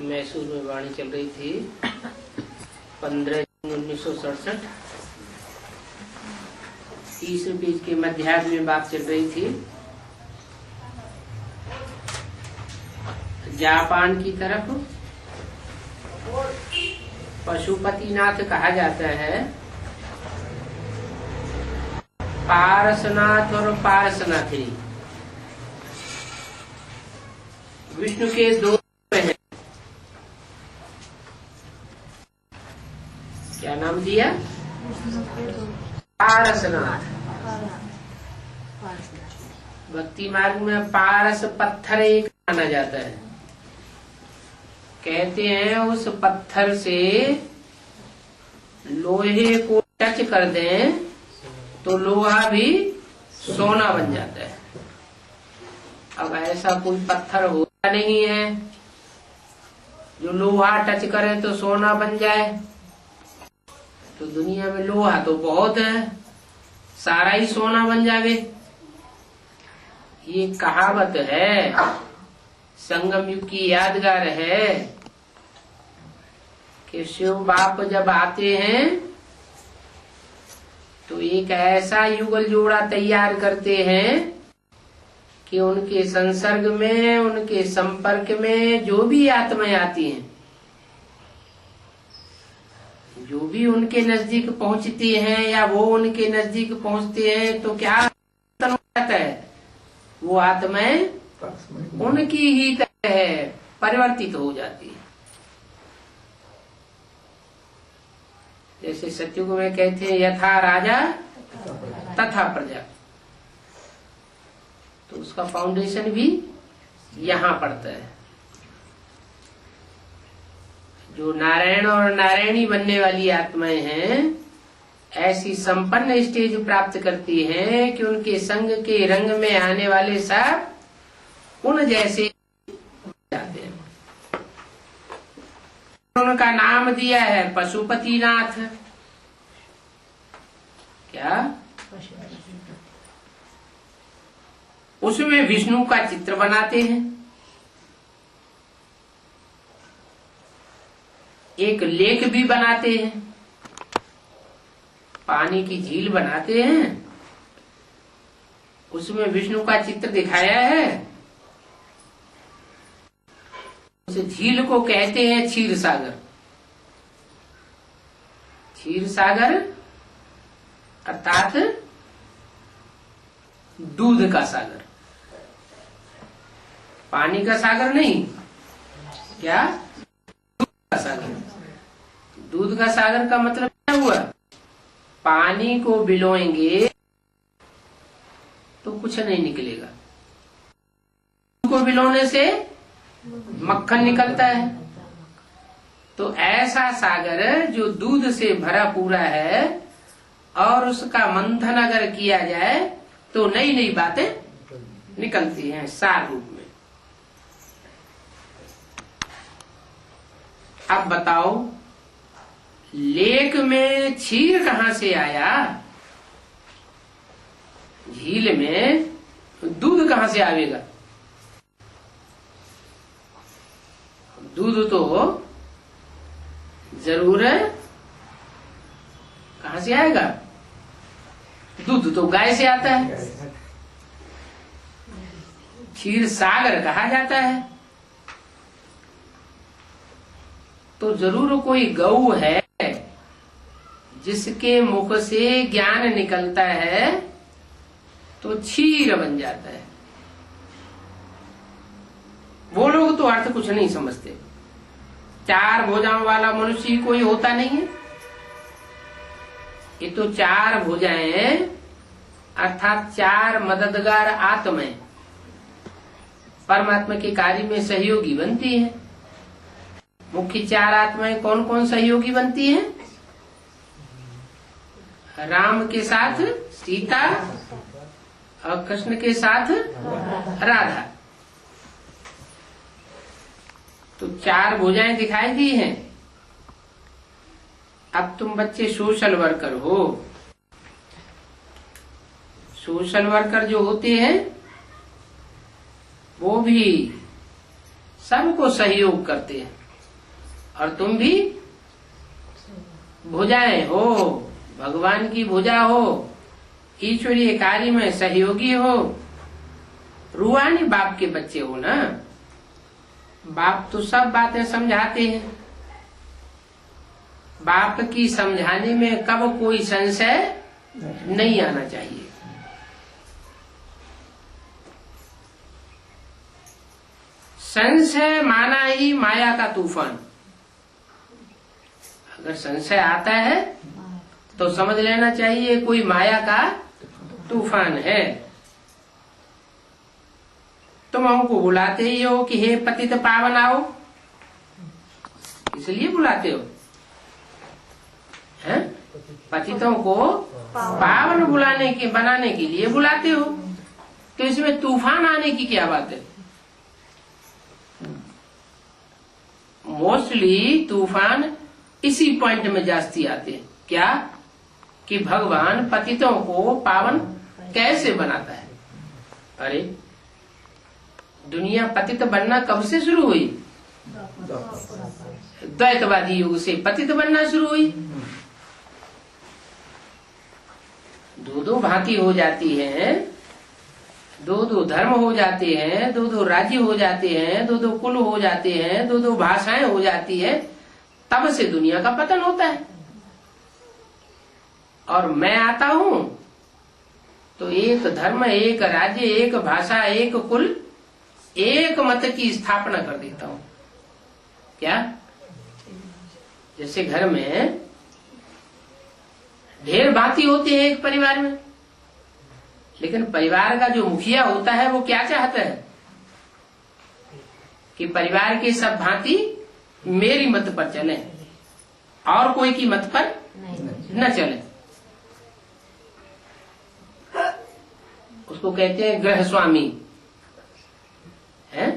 मैसूर में वाणी चल रही थी 15 जून 1967। तीसरे पेज के मध्याह्न में बात चल रही थी जापान की तरफ पशुपतिनाथ कहा जाता है। पारसनाथ और पारसनाथी विष्णु के दो हैं। क्या नाम दिया? पारसनाथ। भक्ति मार्ग में पारस पत्थर एक माना जाता है। कहते हैं उस पत्थर से लोहे को टच कर दें तो लोहा भी सोना बन जाता है। अब ऐसा कोई पत्थर होता नहीं है जो लोहा टच करे तो सोना बन जाए। तो दुनिया में लोहा तो बहुत है, सारा ही सोना बन जावे। ये कहावत है, संगम युग की यादगार है कि शिव बाप जब आते हैं तो एक ऐसा युगल जोड़ा तैयार करते हैं कि उनके संसर्ग में, उनके संपर्क में जो भी आत्माएं आती हैं, जो भी उनके नजदीक पहुंचती हैं या वो उनके नजदीक पहुंचते हैं तो क्या होता है? वो आत्माएं उनकी ही तरह परिवर्तित हो जाती है। जैसे सत्युग में कहते हैं यथा राजा तथा प्रजा, तो उसका फाउंडेशन भी यहाँ पड़ता है। जो नारायण और नारायणी बनने वाली आत्माएं हैं, ऐसी संपन्न स्टेज प्राप्त करती हैं कि उनके संग के रंग में आने वाले सब उन जैसे जाते हैं। उनका नाम दिया है पशुपतिनाथ। क्या? उसमें विष्णु का चित्र बनाते हैं। एक लेक भी बनाते हैं, पानी की झील बनाते हैं, उसमें विष्णु का चित्र दिखाया है। उस झील को कहते हैं क्षीर सागर। क्षीर सागर अर्थात दूध का सागर, पानी का सागर नहीं। क्या? दूध का सागर। दूध का सागर का मतलब क्या हुआ? पानी को बिलोएंगे तो कुछ नहीं निकलेगा, दूध को बिलोने से मक्खन निकलता है। तो ऐसा सागर जो दूध से भरा पूरा है और उसका मंथन अगर किया जाए तो नई नई बातें निकलती हैं सार रूप में। अब बताओ, लेक में क्षीर कहाँ से आया? झील में दूध कहाँ से आवेगा? दूध तो जरूर है, कहाँ से आएगा? दूध तो गाय से आता है। क्षीर सागर कहा जाता है तो जरूर कोई गऊ है जिसके मुख से ज्ञान निकलता है तो क्षीर बन जाता है। वो लोग तो अर्थ कुछ नहीं समझते। चार भुजाओं वाला मनुष्य कोई होता नहीं है। ये तो चार भुजाएं अर्थात चार मददगार आत्माएं परमात्मा के कार्य में सहयोगी बनती है। मुख्य चार आत्माएं कौन कौन सहयोगी बनती हैं? राम के साथ सीता और कृष्ण के साथ राधा। तो चार भुजाएं दिखाई दी हैं। अब तुम बच्चे सोशल वर्कर हो। सोशल वर्कर जो होते हैं वो भी सबको सहयोग करते हैं, और तुम भी भुजाएं हो, भगवान की भुजा हो, ईश्वरीय कार्य में सहयोगी हो। रूहानी बाप के बच्चे हो ना। बाप तो सब बातें समझाते हैं, बाप की समझाने में कब कोई संशय नहीं आना चाहिए। संशय माना ही माया का तूफान। अगर संशय आता है तो समझ लेना चाहिए कोई माया का तूफान है। तुम हमको बुलाते ही हो कि हे पतित पावन आओ, इसलिए बुलाते हो, हैं? पतितों को पावन बनाने के लिए बुलाते हो। तो इसमें तूफान आने की क्या बात है? मोस्टली तूफान इसी पॉइंट में जास्ती आते हैं, क्या कि भगवान पतितों को पावन कैसे बनाता है। अरे दुनिया पतित बनना कब से शुरू हुई? द्वैतवादी युग से पतित बनना शुरू हुई। दो दो भांति हो जाती है, दो दो धर्म हो जाते हैं, दो दो राज्य हो जाते हैं, दो दो कुल हो जाते हैं, दो दो भाषाएं हो जाती है, तब से दुनिया का पतन होता है। और मैं आता हूं तो एक धर्म, एक राज्य, एक भाषा, एक कुल, एक मत की स्थापना कर देता हूं। क्या? जैसे घर में ढेर भांति होते हैं एक परिवार में, लेकिन परिवार का जो मुखिया होता है वो क्या चाहता है कि परिवार के सब भांति मेरी मत पर चले और कोई की मत पर न चले। उसको कहते हैं गृह स्वामी है।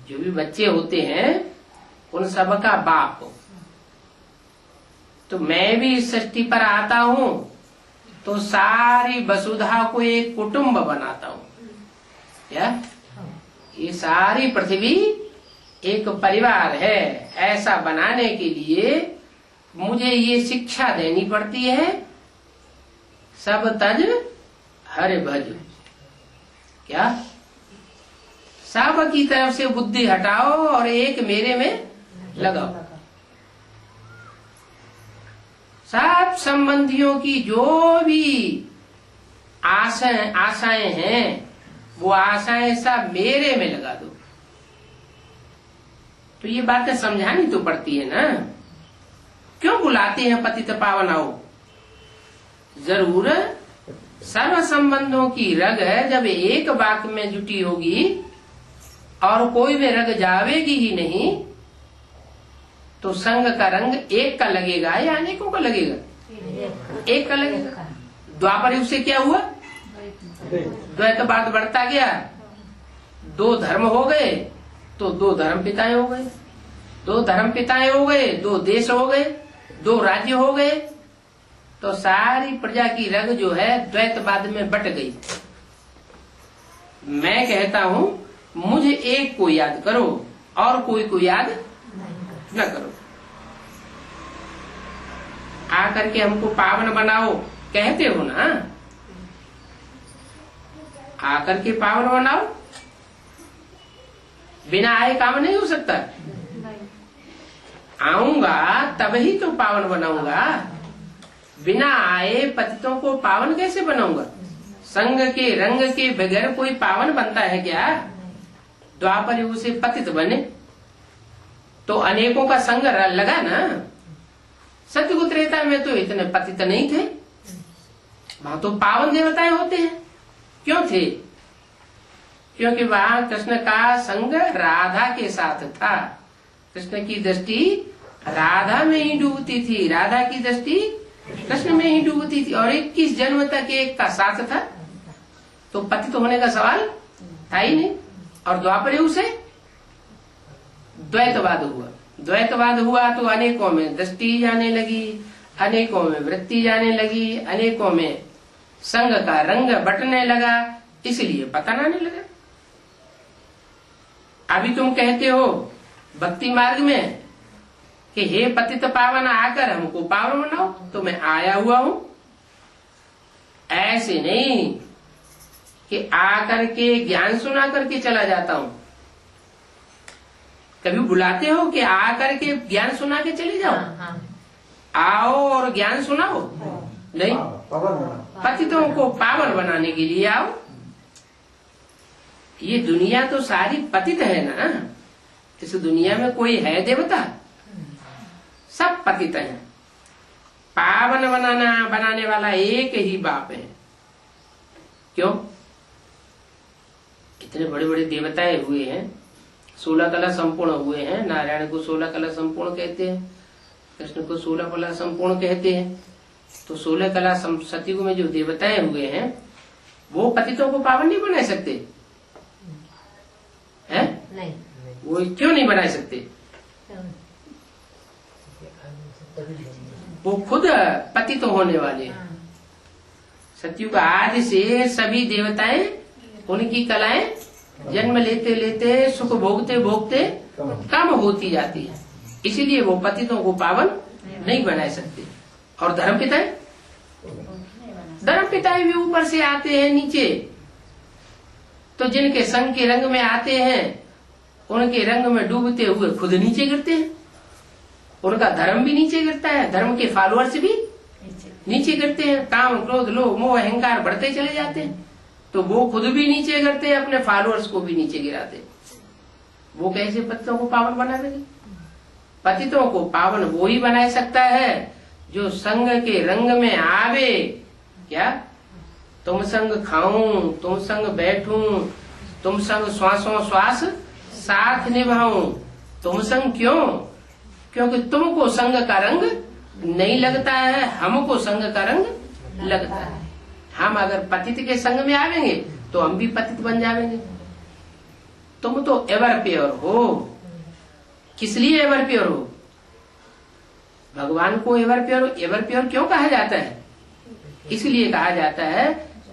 जो भी बच्चे होते हैं उन सब का बाप। तो मैं भी इस सृष्टि पर आता हूं तो सारी वसुधा को एक कुटुंब बनाता हूं। क्या? ये सारी पृथ्वी एक परिवार है। ऐसा बनाने के लिए मुझे ये शिक्षा देनी पड़ती है, सब तज हरे भज। क्या? सब की तरफ से बुद्धि हटाओ और एक मेरे में लगाओ। सब संबंधियों की जो भी आशाएं हैं वो आशाएं सब मेरे में लगा दो। तो ये बातें समझानी तो पड़ती है ना। क्यों बुलाते हैं पतित पावन आओ? जरूर सर्व संबंधों की रग जब एक वाक्य में जुटी होगी और कोई में रग जावेगी ही नहीं तो संग का रंग एक का लगेगा या अनेकों का लगेगा? एक का लगेगा। द्वापर युग से क्या हुआ? द्वैतवाद बढ़ता गया, दो धर्म हो गए तो दो धर्म पिताएं हो गए, दो धर्म पिताएं हो गए, दो देश हो गए, दो राज्य हो गए। तो सारी प्रजा की रग जो है द्वैतवाद में बट गई। मैं कहता हूं मुझे एक को याद करो और कोई को याद न करो। आकर के हमको पावन बनाओ कहते हो ना, आकर के पावन बनाओ। बिना आए काम नहीं हो सकता। आऊंगा तब ही तो पावन बनाऊंगा। बिना आए पतितों को पावन कैसे बनाऊंगा? संग के रंग के बगैर कोई पावन बनता है क्या? द्वापर युग से पतित बने तो अनेकों का संग लगा ना। सत्ययुग त्रेता में तो इतने पतित नहीं थे, वहां तो पावन देवताएं होते हैं। क्यों थे? क्योंकि वहां कृष्ण का संग राधा के साथ था। कृष्ण की दृष्टि राधा में ही डूबती थी, राधा की दृष्टि कृष्ण में ही डूबती थी, और 21 जन्म तक एक का साथ था। तो पतित होने का सवाल था ही नहीं। और द्वापर युग से द्वैतवाद हुआ। द्वैतवाद हुआ तो अनेकों में दृष्टि जाने लगी, अनेकों में वृत्ति जाने लगी, अनेकों में संग का रंग बटने लगा, इसलिए पतन आने लगा। अभी तुम कहते हो भक्ति मार्ग में कि हे पतित पावन आकर हमको पावन बनाओ, तो मैं आया हुआ हूं। ऐसे नहीं कि आकर के ज्ञान सुना करके चला जाता हूं। कभी बुलाते हो कि आकर के ज्ञान सुना के चले जाओ? आओ और ज्ञान सुनाओ? नहीं, पतितों को पावन बनाने के लिए आओ। ये दुनिया तो सारी पतित है ना। इस दुनिया में कोई है देवता? सब पतित हैं। पावन बनाने वाला एक ही बाप है। क्यों? इतने बड़े बड़े देवताएं हुए हैं, 16 कला संपूर्ण हुए हैं। नारायण को 16 कला संपूर्ण कहते हैं, कृष्ण को 16 कला संपूर्ण कहते हैं। तो 16 कला सतयुग में जो देवताएं हुए हैं वो पतितों को पावन नहीं बना सकते हैं? नहीं। वो क्यों नहीं बना सकते? वो खुद पतित होने वाले हैं। सतयुग आदि से सभी देवताएं, उनकी कलाएं जन्म लेते लेते सुख भोगते भोगते कम होती जाती है, इसीलिए वो पतितों को पावन नहीं बना सकते। और धर्म पिताएं भी ऊपर से आते हैं नीचे, तो जिनके संग के रंग में आते हैं उनके रंग में डूबते हुए खुद नीचे गिरते हैं। उनका धर्म भी नीचे गिरता है, धर्म के फॉलोअर्स भी नीचे गिरते हैं। काम क्रोध लोभ मोह अहंकार बढ़ते चले जाते हैं, तो वो खुद भी नीचे गिरते हैं, अपने फॉलोअर्स को भी नीचे गिराते। वो कैसे पतितों को पावन बना देंगे? पतितों को पावन वो ही बना सकता है जो संग के रंग में आवे। क्या? तुम संग खाऊं, तुम संग बैठूं, तुम संग श्वासों श्वास साथ निभाऊं। तुम संग क्यों? क्योंकि तुमको संग का रंग नहीं लगता है, हमको संग का रंग लगता है। हम अगर पतित के संग में आवेंगे तो हम भी पतित बन जाएंगे। तुम तो एवर प्योर हो। किस लिए एवर प्योर हो? भगवान को एवर प्योर क्यों कहा जाता है? इसलिए कहा जाता है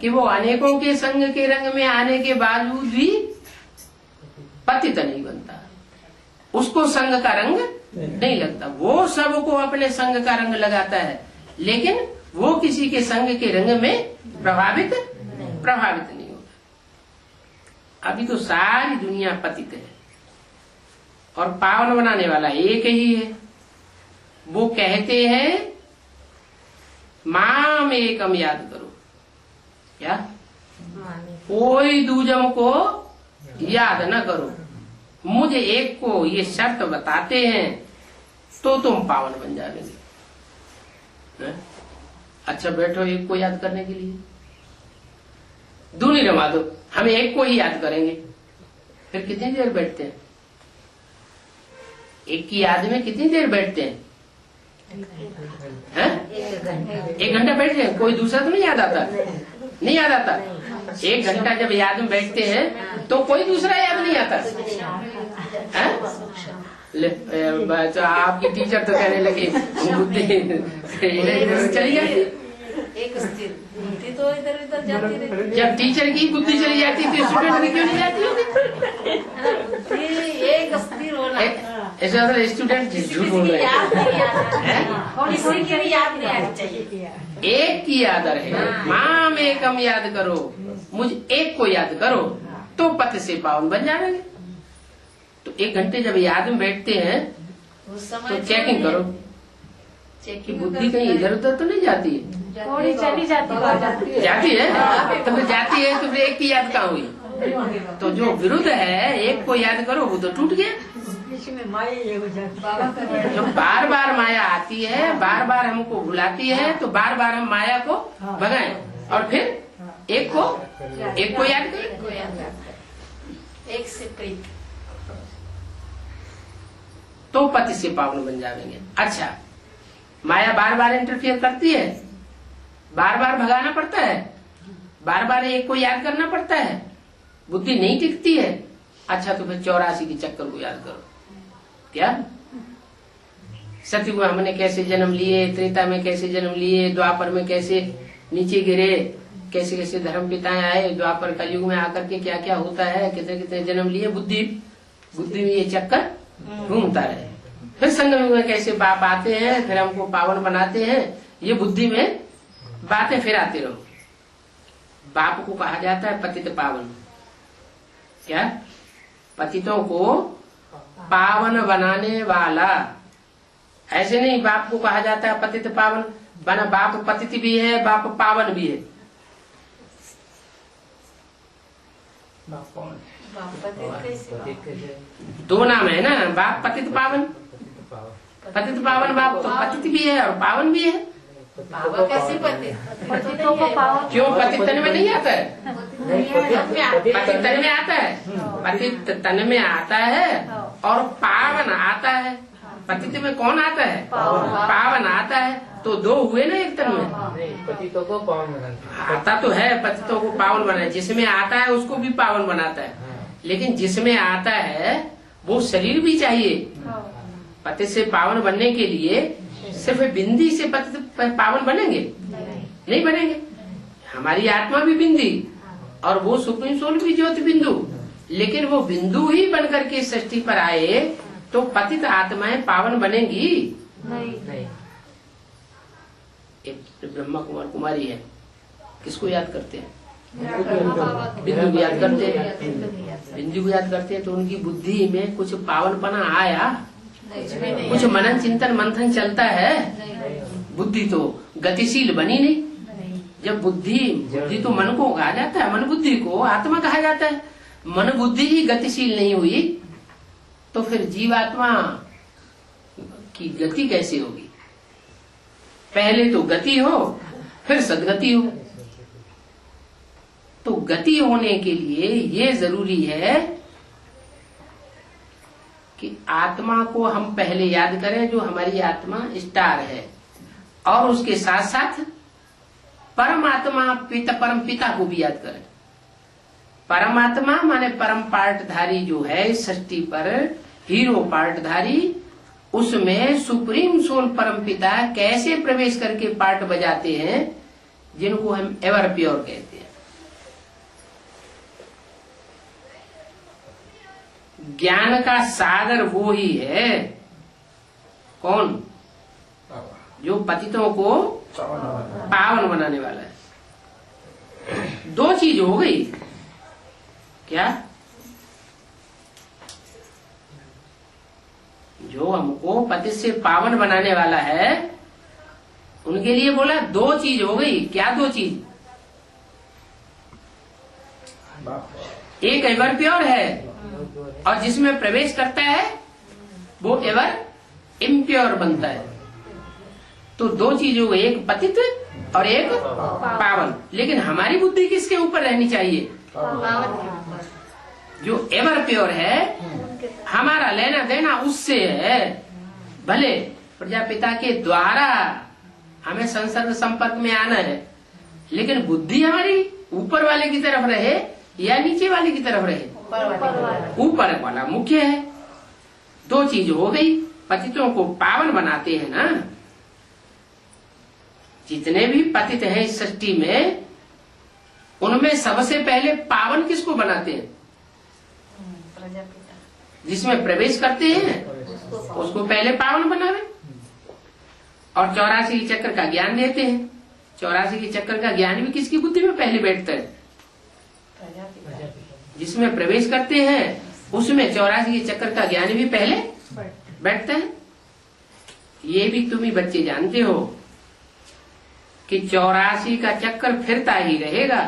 कि वो अनेकों के संग के रंग में आने के बावजूद भी पतित नहीं बनता, उसको संग का रंग नहीं लगता। वो सबको अपने संग का रंग लगाता है, लेकिन वो किसी के संग के रंग में प्रभावित नहीं होता। अभी तो सारी दुनिया पतित है और पावन बनाने वाला एक ही है। वो कहते हैं माम एकम याद करो। क्या? कोई दूजों को याद न करो, मुझे एक को ये शर्त बताते हैं तो तुम पावन बन जाओगे। अच्छा बैठो, एक को याद करने के लिए दूनी रमा दो, हम एक को ही याद करेंगे। फिर कितनी देर बैठते हैं? एक की याद में कितनी देर बैठते हैं? 1 घंटा बैठते हैं। कोई दूसरा तो नहीं याद आता? नहीं याद आता। 1 घंटा जब याद में बैठते हैं तो कोई दूसरा याद नहीं आता। तो आपकी टीचर तो कहने लगी बुद्धि चली जाती। एक स्थिर बुद्धि तो इधर उधर जाती रहती। जब टीचर की बुद्धि चली जाती तो स्टूडेंट की क्यों नहीं जाती होगी? एक स्थिर होना। ऐसा स्टूडेंट झूठ बोल रहे हैं। थोड़ी की भी याद नहीं आनी चाहिए। एक की याद रहे। माम एकम याद करो, मुझ एक को याद करो तो पति से पावन बन जाएंगे। तो 1 घंटे जब याद में बैठते हैं तो चेकिंग करो कि बुद्धि कहीं इधर उधर तो नहीं जाती है। थोड़ी चली जाती है। जाती है तो फिर जाती है तो फिर एक की याद कहाँ हुई? तो जो विरुद्ध है एक को याद करो वो तो टूट गया। जो बार बार माया आती है, बार बार हमको बुलाती है, तो बार बार हम माया को भगाएं और फिर एक को याद करें। एक से प्रीत तो पति से पावन बन जाएंगे। अच्छा, माया बार बार इंटरफियर करती है, बार बार भगाना पड़ता है, बार बार एक को याद करना पड़ता है, बुद्धि नहीं टिकती है। अच्छा तो फिर 84 के चक्कर को याद करो। क्या? सतयुग में हमने कैसे जन्म लिए, त्रेता में कैसे जन्म लिए, द्वापर में कैसे नीचे गिरे, कैसे कैसे धर्म पिताएं आए, द्वापर कलयुग में आकर के क्या क्या होता है, कितने कितने जन्म लिए। बुद्धि बुद्धि में ये चक्कर घूमता रहे। फिर संगम में कैसे बाप आते हैं, फिर हमको पावन बनाते हैं, ये बुद्धि में बातें फिर आते रहो। बाप को कहा जाता है पतित पावन। क्या? पतितों को पावन बनाने वाला। ऐसे नहीं बाप को कहा जाता है पतित पावन, बना बाप पतित भी है, बाप पावन भी है। दो नाम है ना, बाप पतित पावन। पतित पावन बाप तो पतित भी है और पावन भी है। बाबा कैसे पतितों को पावन? क्यों? पतित तन में नहीं आता है? पतित तन में आता है, पतित तन में आता है और पावन आता है। पतित में कौन आता है? पावन आता है। तो दो हुए ना एक तन में। पतितों को पावन बनाता आता तो है, पतितों को पावन बनाए। जिसमें आता है उसको भी पावन बनाता है, लेकिन जिसमें आता है वो शरीर भी चाहिए। पतित से पावन बनने के लिए सिर्फ बिंदी से पतित पावन बनेंगे? नहीं बनेंगे। हमारी आत्मा भी बिंदी और वो सुप्रीम सोल भी ज्योति बिंदु, लेकिन वो बिंदु ही बनकर के सृष्टि पर आए तो पतित आत्माएं पावन बनेंगी? नहीं। एक ब्रह्मा कुमार कुमारी है, किसको याद करते हैं? बिंदु को याद करते हैं। बिंदु को याद करते हैं तो उनकी बुद्धि में कुछ पावनपना आया? कुछ मनन चिंतन मंथन चलता है? बुद्धि तो गतिशील बनी नहीं। जब बुद्धि तो मन को कहा जाता है, मन बुद्धि को आत्मा कहा जाता है। मन बुद्धि ही गतिशील नहीं हुई तो फिर जीवात्मा की गति कैसे होगी? पहले तो गति हो फिर सदगति हो। तो गति होने के लिए ये जरूरी है कि आत्मा को हम पहले याद करें, जो हमारी आत्मा स्टार है, और उसके साथ साथ परमात्मा परम पिता को भी याद करें। परमात्मा माने परम पार्टधारी जो है सृष्टि पर, हीरो पार्टधारी, उसमें सुप्रीम सोल परम पिता कैसे प्रवेश करके पार्ट बजाते हैं, जिनको हम एवर प्योर कहते हैं। ज्ञान का सागर वो ही है। कौन? जो पतितों को पावन बनाने वाला है। दो चीज हो गई। क्या? जो हमको पतित से पावन बनाने वाला है उनके लिए बोला दो चीज हो गई। क्या दो चीज? एक एवर प्योर है और जिसमें प्रवेश करता है वो एवर इम्प्योर बनता है। तो दो चीज हो गई, एक पतित और एक पावन। लेकिन हमारी बुद्धि किसके ऊपर रहनी चाहिए? जो एवर प्योर है, हमारा लेना देना उससे है। भले प्रजापिता के द्वारा हमें संसर्ग संपर्क में आना है, लेकिन बुद्धि हमारी ऊपर वाले की तरफ रहे या नीचे वाले की तरफ रहे? ऊपर वाला मुख्य है। दो चीज हो गई। पतितों को पावन बनाते हैं ना। जितने भी पतित हैं इस सृष्टि में, उनमें सबसे पहले पावन किसको बनाते हैं? जिसमें प्रवेश करते हैं उसको पहले पावन बनावे और 84 चक्र का ज्ञान देते हैं। 84 के चक्र का ज्ञान भी किसकी बुद्धि में पहले बैठता है? जिसमें प्रवेश करते हैं उसमें 84 के चक्र का ज्ञान भी पहले बैठता है। ये भी तुम ही बच्चे जानते हो कि 84 का चक्कर फिरता ही रहेगा।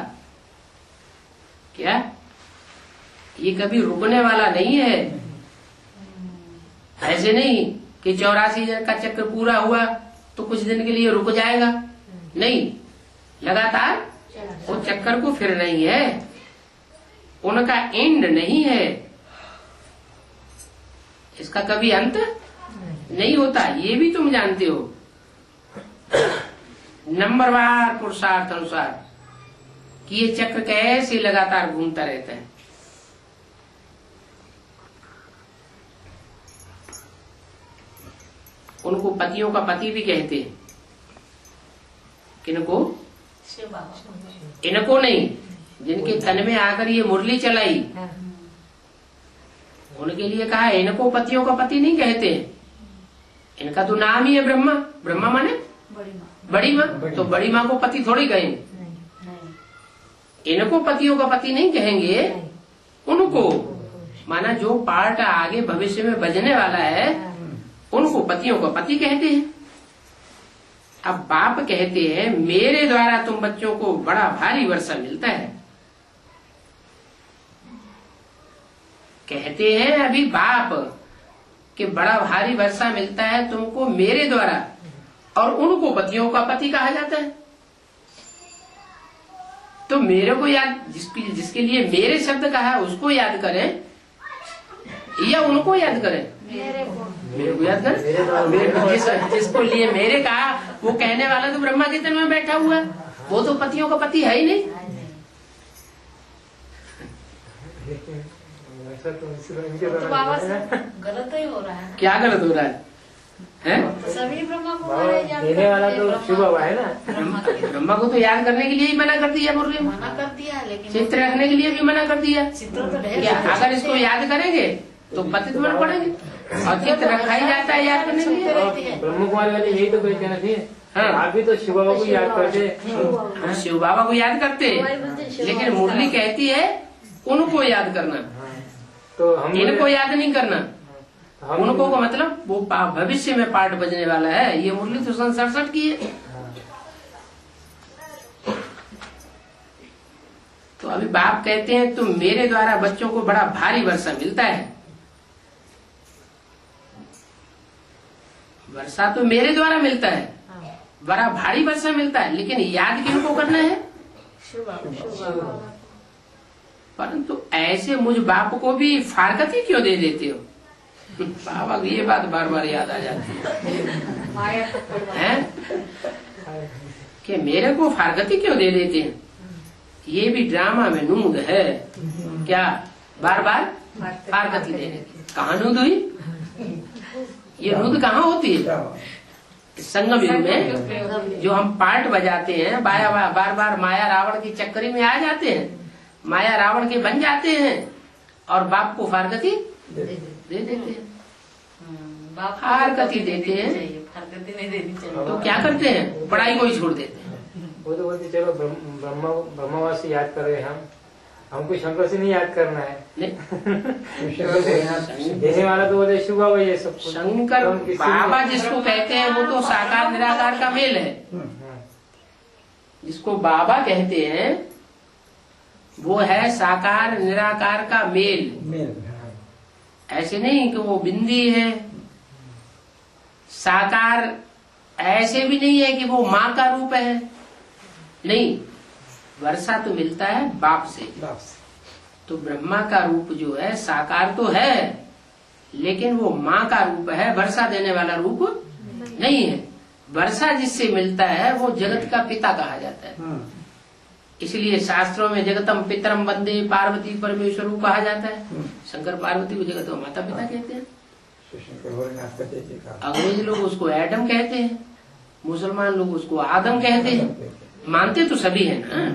क्या? ये कभी रुकने वाला नहीं है। ऐसे नहीं कि 84 का चक्कर पूरा हुआ तो कुछ दिन के लिए रुक जाएगा। नहीं, लगातार वो चक्कर को फिरना ही है। उनका एंड नहीं है। इसका कभी अंत नहीं होता। ये भी तुम जानते हो। नंबरवार पुरुषार्थ अनुसार कि ये चक्र कैसे लगातार घूमता रहता है। उनको पतियों का पति भी कहते हैं। किनको? इनको नहीं, जिनके तन में आकर ये मुरली चलाई उनके लिए कहा इनको पतियों का पति नहीं कहते, इनका तो नाम ही है ब्रह्मा। ब्रह्मा माने बड़ी माँ। बड़ी माँ, तो बड़ी माँ को पति थोड़ी कहेंगे, इनको पतियों का पति नहीं कहेंगे, उनको माना जो पार्ट आगे भविष्य में बजने वाला है उनको पतियों का पति कहते हैं। अब बाप कहते हैं मेरे द्वारा तुम बच्चों को बड़ा भारी वर्षा मिलता है। कहते हैं अभी बाप कि बड़ा भारी वर्षा मिलता है तुमको मेरे द्वारा, और उनको पतियों का पति कहा जाता है। तो मेरे को याद, जिसके लिए मेरे शब्द कहा उसको याद करें या उनको याद करें? मेरे को याद करें। मेरे को जिसको लिए मेरे कहा वो कहने वाला तो ब्रह्मा के तन में बैठा हुआ है, वो तो पतियों का पति है ही नहीं। तो बाबा से गलत ही हो रहा है। क्या गलत हो रहा है? तो सभी ब्रह्मा को मारे जाते देने वाला तो शिव बाबा है ना। ब्रह्मा को तो याद करने के लिए ही मना कर दिया मुरली में, मना कर दिया, लेकिन चित्र रखने के लिए भी मना कर दिया। चित्र तो ढेर क्या सारे अगर इसको याद करेंगे तो पतित बन पड़ेंगे, और चित्र रखा ही जाता है याद करने के लिए। ब्रह्म कुमारी वाले यही तो कहना चाहिए। हाँ। आप भी तो शिव बाबा को याद करते। हम शिव बाबा को याद करते, लेकिन मुरली कहती है उनको याद करना, तो हम इनको याद नहीं करना। हम उनको का मतलब वो भविष्य में पाठ बजने वाला है। ये मुरली तो सन 67 की है। तो अभी बाप कहते हैं तुम मेरे द्वारा बच्चों को बड़ा भारी वर्षा मिलता है। वर्षा तो मेरे द्वारा मिलता है, बड़ा भारी वर्षा मिलता है, लेकिन याद किनको करना है? परंतु ऐसे मुझ बाप को भी फारकती क्यों दे देते हो? बाबा को ये बात बार बार याद आ जाती है कि मेरे को फारकती क्यों दे देते हैं? ये भी ड्रामा में नूद है क्या? बार बार फारकती देने की। कहाँ नूद हुई? ये नूद कहाँ होती है? संगम युग में जो हम पार्ट बजाते हैं, बार बार माया रावण की चक्करी में आ जाते हैं, माया रावण के बन जाते हैं और बाप को फारकती दे देते हैं। फारकती देते हैं फारकती नहीं देनी चाहिए। तो क्या करते हैं? पढ़ाई को ही छोड़ देते हैं। वो तो बोलते चलो ब्रह्मवासी याद कर रहे हैं, हमको शंकर से नहीं याद करना है। देने वाला तो बोले शिव बाबा ये सब शंकर बाबा जिसको कहते हैं वो तो साकार निराकार का मेल है। जिसको बाबा कहते हैं वो है साकार निराकार का मेल। ऐसे नहीं कि वो बिंदी है। साकार ऐसे भी नहीं है कि वो माँ का रूप है, नहीं। वर्षा तो मिलता है बाप से। तो ब्रह्मा का रूप जो है साकार तो है, लेकिन वो माँ का रूप है, वर्षा देने वाला रूप नहीं है। वर्षा जिससे मिलता है वो जगत का पिता कहा जाता है। इसलिए शास्त्रों में जगतम पितरम वंदे पार्वती परमेश्वर को कहा जाता है। शंकर पार्वती को जगत में माता पिता कहते हैं। अंग्रेज लोग उसको एडम कहते हैं, मुसलमान लोग उसको आदम कहते हैं। मानते तो सभी है ना।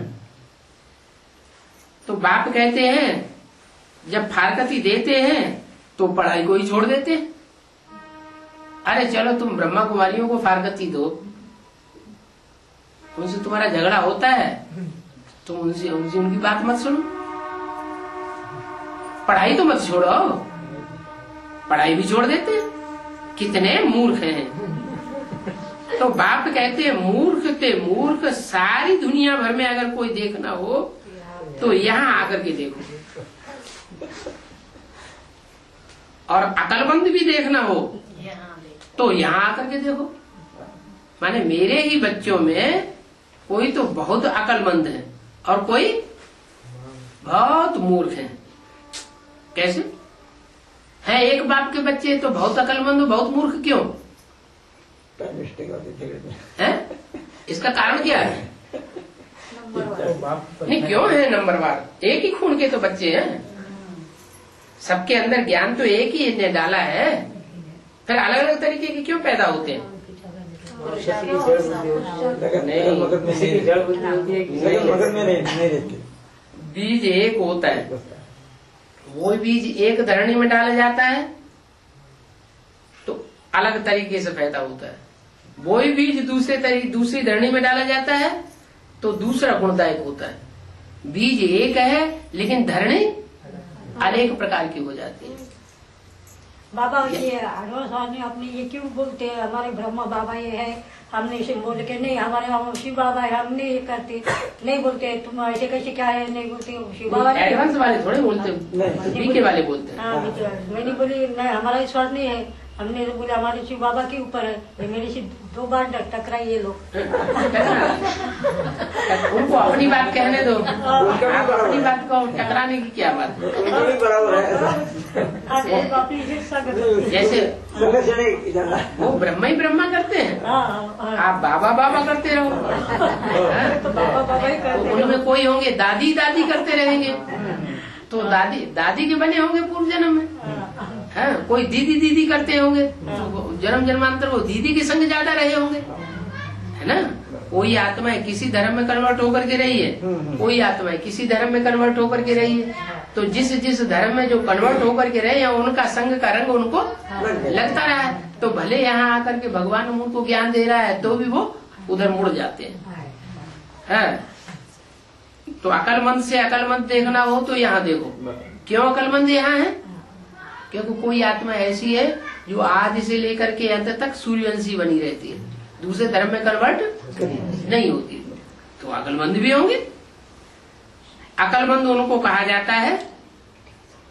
तो बाप कहते हैं जब फारकती देते हैं तो पढ़ाई को ही छोड़ देते हैं। अरे चलो तुम ब्रह्मा कुमारियों को फारकती दो, उनसे तुम्हारा झगड़ा होता है, तुम उनसे उनकी बात मत सुनो, पढ़ाई तो मत छोड़ो। पढ़ाई भी छोड़ देते हैं। कितने मूर्ख हैं। तो बाप कहते हैं मूर्ख ते मूर्ख सारी दुनिया भर में अगर कोई देखना हो तो यहाँ आकर के देखो, और अकलमंद भी देखना हो तो यहाँ आकर के देखो। माने मेरे ही बच्चों में कोई तो बहुत अकलमंद है और कोई बहुत मूर्ख है। कैसे है? एक बाप के बच्चे तो बहुत अकलमंद और बहुत मूर्ख क्यों है? इसका कारण क्या है? नहीं क्यों है नंबरवार? एक ही खून के तो बच्चे हैं, सबके अंदर ज्ञान तो एक ही ने डाला है, फिर अलग अलग तरीके के क्यों पैदा होते हैं? बीज एक होता है, वो बीज एक धरणी में डाला जाता है तो अलग तरीके से पैदा होता है, वो बीज दूसरी धरणी में डाला जाता है तो दूसरा गुणदायक होता है। बीज एक है लेकिन धरणी अनेक प्रकार की हो जाती है। बाबा ये हनुमान स्वामी अपने ये क्यों बोलते हैं हमारे ब्रह्मा बाबा ये है, हमने इसे बोल के नहीं हमारे शिव बाबा है, हमने ये करते नहीं बोलते, तुम ऐसे कैसे क्या है नहीं बोलते, शिव बाबा एडवांस वाले थोड़े बोलते, बीके वाले बोलते हैं। हाँ मैं नहीं बोली नहीं हमारा ईश्वर नहीं है, हमने तो बोले हमारे शिव बाबा के ऊपर है। ये मेरे से 2 बार टकराई ये लोग। उनको अपनी बात कहने दो, आप अपनी बात को टकराने की क्या बात। जैसे वो ब्रह्मा ही ब्रह्मा करते हैं, आप बाबा बाबा करते रहो। उनमें कोई होंगे दादी दादी करते रहेंगे तो दादी के बने होंगे पूर्व जन्म में। हाँ, कोई दीदी दीदी करते होंगे तो जन्म जन्मांतर वो दीदी के संग ज्यादा रहे होंगे, है ना। कोई आत्माएं किसी धर्म में कन्वर्ट होकर के रही है, कोई आत्माएं किसी धर्म में कन्वर्ट होकर के रही है, तो जिस धर्म में जो कन्वर्ट होकर के रहे हैं उनका संग का रंग उनको लगता रहा है, तो भले यहाँ आकर के भगवान उनको ज्ञान दे रहा है तो भी वो उधर मुड़ जाते हैं। तो अकलमंद से अकलमंद देखना हो तो यहाँ देखो। क्यों अकलमंद यहाँ है? क्योंकि कोई आत्मा ऐसी है जो आदि से लेकर के अंत तक सूर्यवंशी बनी रहती है, दूसरे धर्म में कन्वर्ट नहीं होती, तो अकलमंद भी होंगे। अकलमंद उनको कहा जाता है,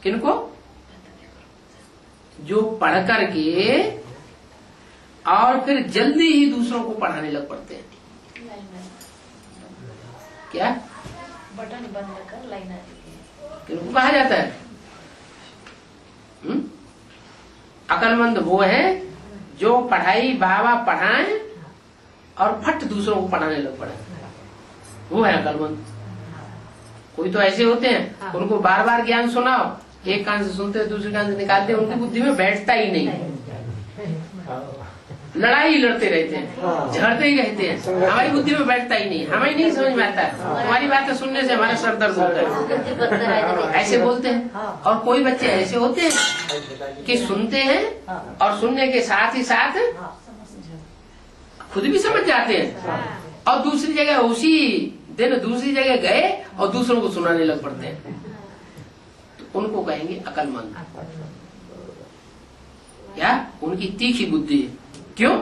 किनको? जो पढ़ करके और फिर जल्दी ही दूसरों को पढ़ाने लग पड़ते हैं। क्या बटन बंद कर लाइन आ रही है, किनको कहा जाता है? अकलमंद वो है जो पढ़ाई बाबा पढ़ाएं और फट दूसरों को पढ़ाने लग पड़े, वो है अकलमंद। कोई तो ऐसे होते हैं उनको बार बार ज्ञान सुनाओ, एक कान से सुनते हैं दूसरे कान से निकालते हैं, उनकी बुद्धि में बैठता ही नहीं, लड़ाई लड़ते रहते हैं, झगड़ते ही रहते हैं, हमारी बुद्धि में बैठता ही नहीं, हमें नहीं समझ में आता है, तुम्हारी बातें सुनने से हमारा सर दर्द होता है, ऐसे बोलते हैं। और कोई बच्चे ऐसे होते हैं कि सुनते हैं और सुनने के साथ ही साथ खुद भी समझ जाते हैं और दूसरी जगह उसी दिन दूसरी जगह गए और दूसरों को सुनाने लग पड़ते हैं, तो उनको कहेंगे अकलमंद। क्या उनकी तीखी बुद्धि है। क्यों?